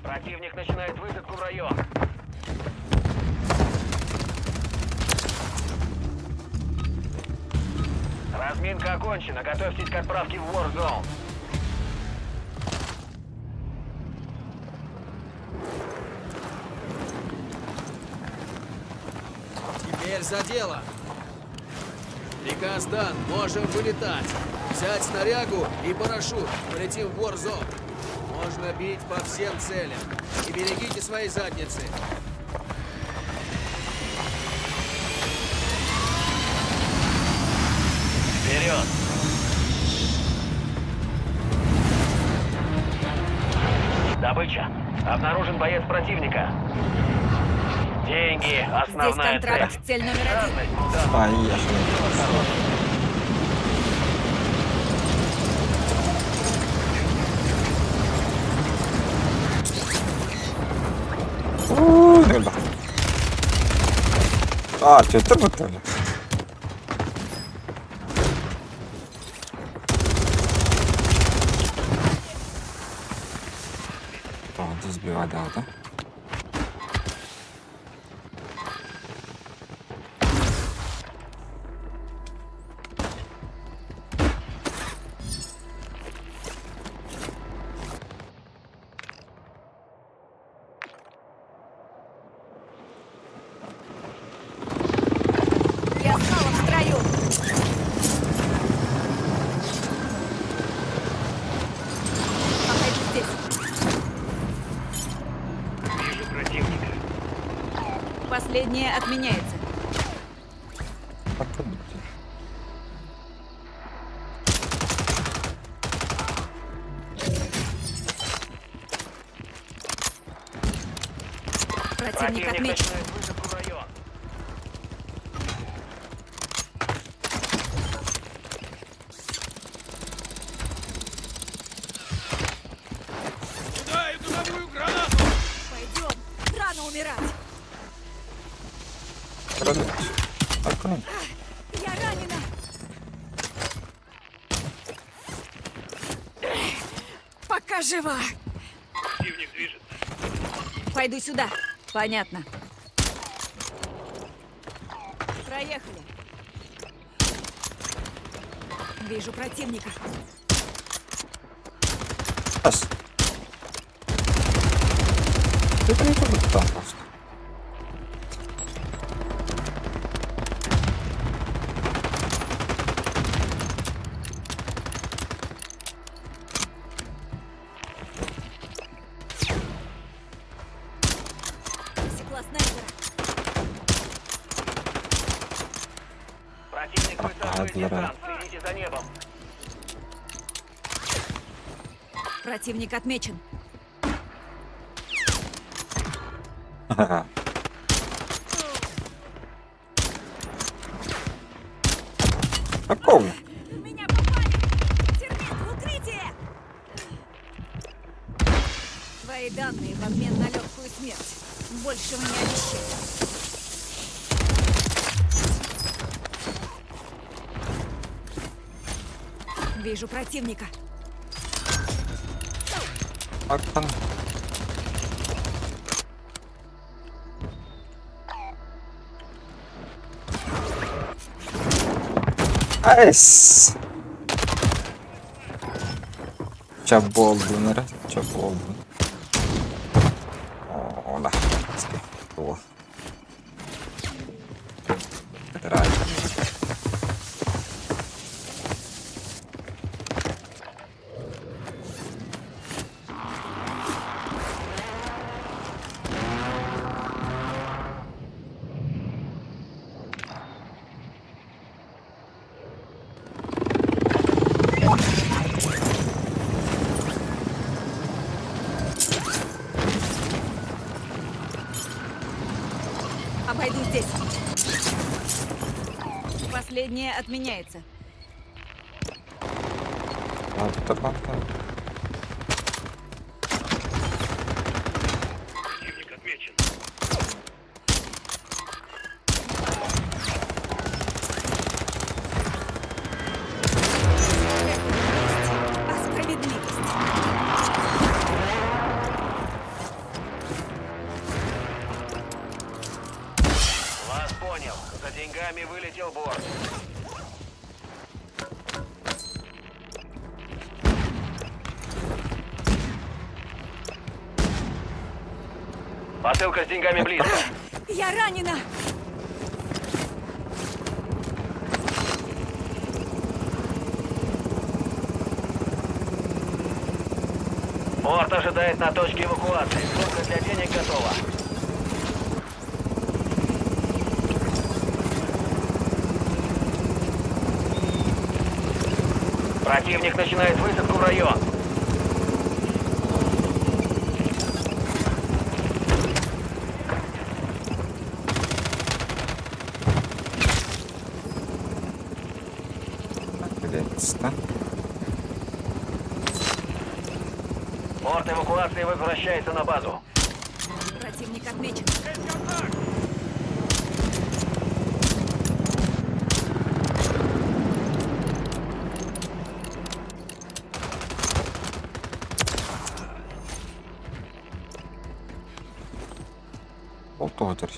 Противник начинает высадку в район. Разминка окончена. Готовьтесь к отправке в Warzone. Теперь за дело. Приказ дан, можем вылетать. Взять снарягу и парашют. Полетим в Warzone. Можно бить по всем целям. И берегите свои задницы. Вперед! Добыча. Обнаружен боец противника. Деньги. Здесь Основная контракт, цель. цель номер один. Разность куда? Поехали. Нельзя. А, что это батали? Здесь сбивать, да? Я снова в строю. Походи здесь. Вижу противника. Последнее отменяется. Противник отмечен. начинает высадку в район. Кидаю дымовую гранату! Пойдем. Рано умирать. Открой. Я ранена. Пока жива. Противник движется. Пойду сюда. Понятно. Проехали. Вижу противника. Ась. Ты приехал бы туда просто. Засекла снайпера. Противник высаживает Адлера. десант. Следите за небом. Противник отмечен. Ага. Какого? В меня попали! Термит, в укрытие! Твои данные в обмен на легкую смерть. Большего не обещаю. Вижу противника. Как там? Айс! Çok buldun, çok buldun. Ola. Tuo. Right. Обойду здесь. Последнее отменяется. Ладно, ладно. Противник отмечен. А справедливость. Вас понял. За деньгами вылетел борт. Посылка с деньгами близко. Я ранена! Борт ожидает на точке эвакуации. Сумка для денег готова. Противник начинает высадку в район. Наконец-то. Борт эвакуации возвращается на базу. Противник отмечен. Полтора.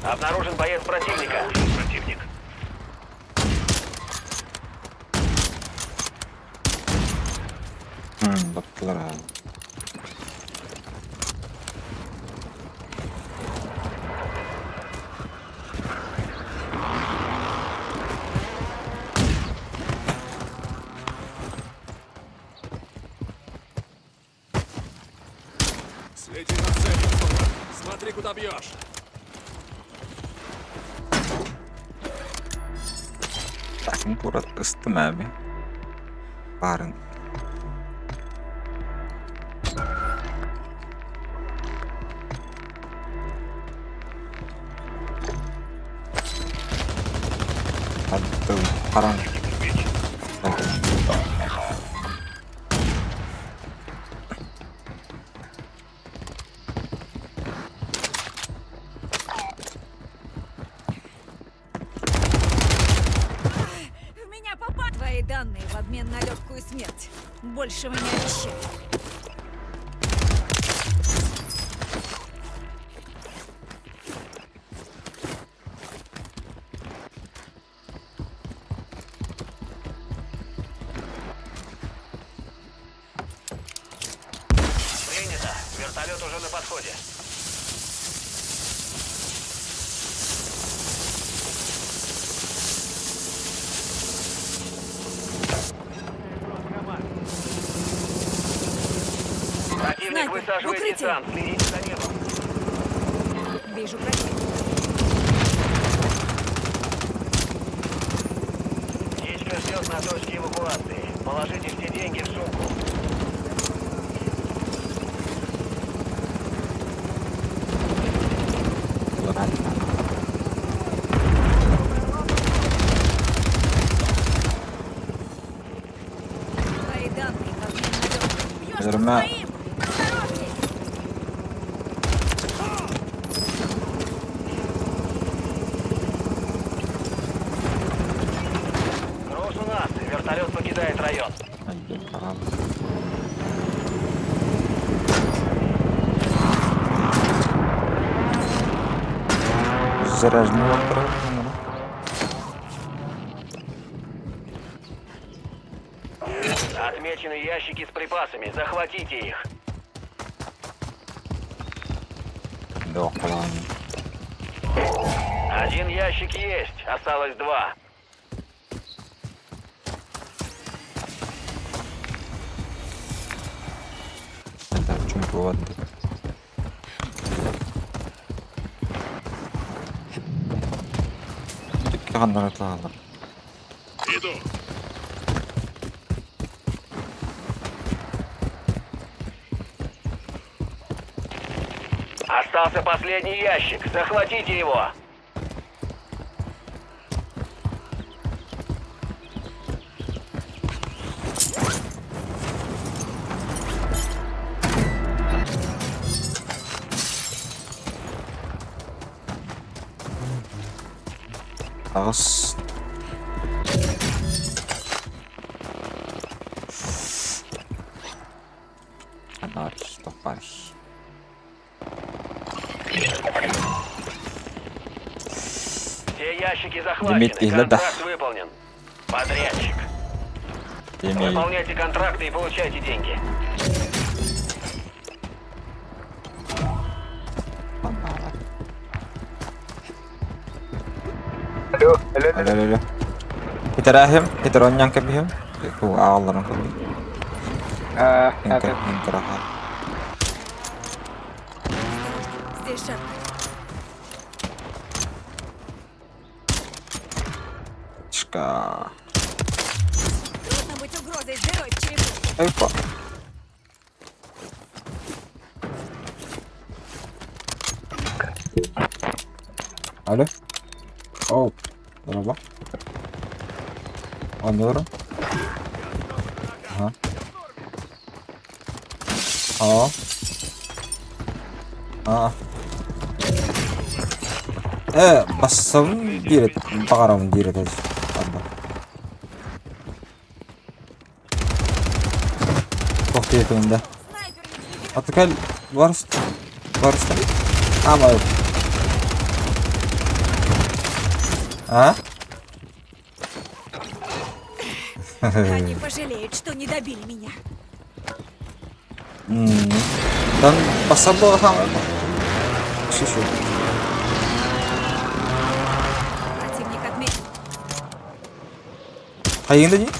Обнаружен боец противника. Противник. Батлера. Следи за целью, солдат. Смотри, куда бьешь. Так, ну burada ıstım abi. Barın. Hadi paran. В меня попали твои данные в обмен на легкую смерть. Большего не обещаю. уже на подходе. Противник Снайпер, в высаживает укрытие. десант. Следите за небом. Вижу противника. Птичка ждет на точке эвакуации. Положите все деньги в сумку. Твои данные в обмен на лёгкую. Бьёшь по Верма. своим! Осторожней! Груз у нас. Вертолет покидает район. Один корабль. Заряженный корабль. Отмечены ящики с припасами. Захватите их. Да, ладно. Один ящик есть. Осталось 2. Это в чем воды. Kanlar atlarlar. Иду. Остался последний ящик. Захватите его. Ağız. Topariş, topariş. Все ящики захвачены. Дмитрий, да. Контракт выполнен. Подрядчик. Yemeği. Выполняйте контракты и получайте деньги. Алло, алло, алло. Öyle öyle. Hitarahem, hitaronyan kabihim. Bu ağlarım kabih. Это... Hinkaraha. Здесь шаг. Çıka. Трудно быть угрозой с дырой в черепу. Eyvah. Alo. Oh. Merhaba. Anlıyorum. Aha. Aa. Aa. Bassam diret. Bakarım diret. Hadi. Çok yakınında. Снайпер не следит. Atıkel varız. Varız tabii. Ama yok. А? Они пожалеют, что не добили меня. Там пособил хам. Шишу. Противник отметил. Hayırlı değil.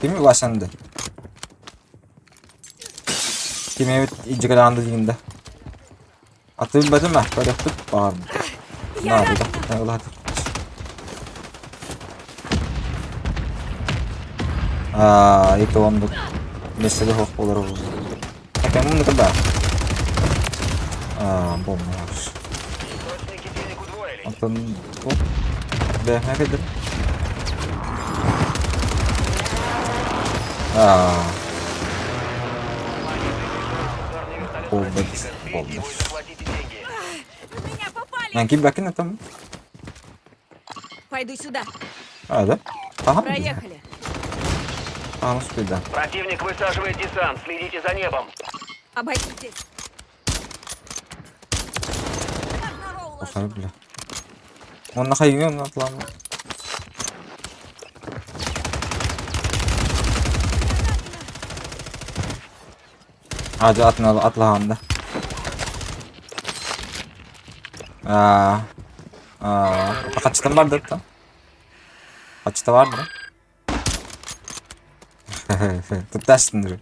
Kimi var sende? Kimi evet iyice kalandı diyeyim de. Atı bilmedim mi? Böyle yaptık. Bağırdım. Ne Я yapıyor ранена. da? Ne oldu hadi. Itu untuk misalnya hook polar. Kamu nak apa? Bom harus. Источники денег удвоились. Nonton. Oh. Deh, nak itu. Ударный вертолет Полный, противника. Сбейте полный. его и захватите деньги. В меня попали. Yang kibakin atau? Пойду сюда. Ada. Paham? Проехали. Paham sudah. Противник высаживает десант. Следите за небом. Обойти здесь. Одного уложила. Bakar bile. Onu nakayıyor mu atlan? Hacı atla anda. Kaçta vardı da? Kaçta vardı? Tutarsındır.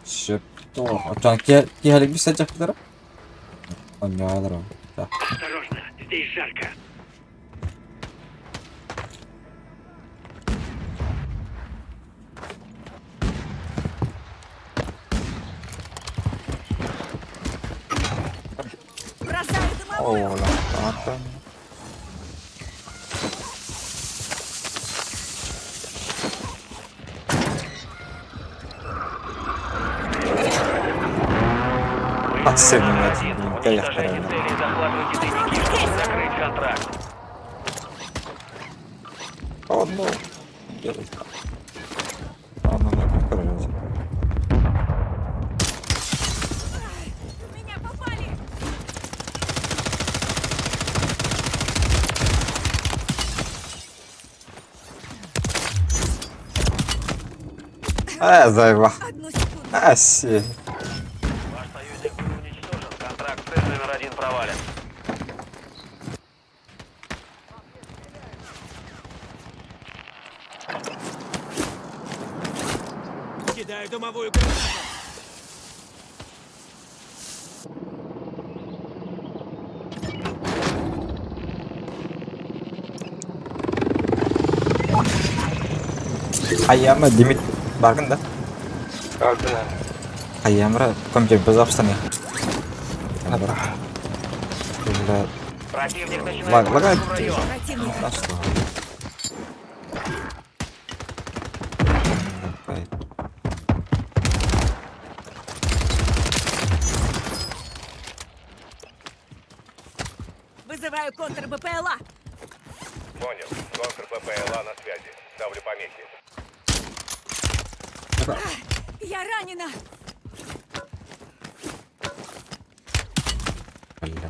Şöp. Doğru. Ocağın ki hele bir sıcakları. Oynuyorlar o. Осторожно, здесь жарко. Бросаю дымовую! Oo lan. Tamam. От сильно Уничтожение целей, захватывайте тайники, чтобы закрыть контракт. О, ну. Короче. В меня попали! Зайва. Одну секунду. Си. Ваш союзник был уничтожен, контракт цель номер 1 провален. Кидаю дымовую гранату. Hayyama Dimit bakın da. Öldün abi. Hayyamra komce безопасный. Добро. Бля. Противник начинает Лагает. входить в район. Противник. Да что? Вызываю контр-БПЛА! Понял. Контр-ППЛА на связи. Ставлю помехи. Я ранена! Бля.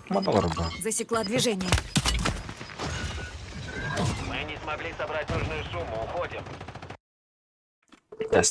Мотор, да. Засекла движение. Мы не смогли собрать нужную сумму, уходим. Я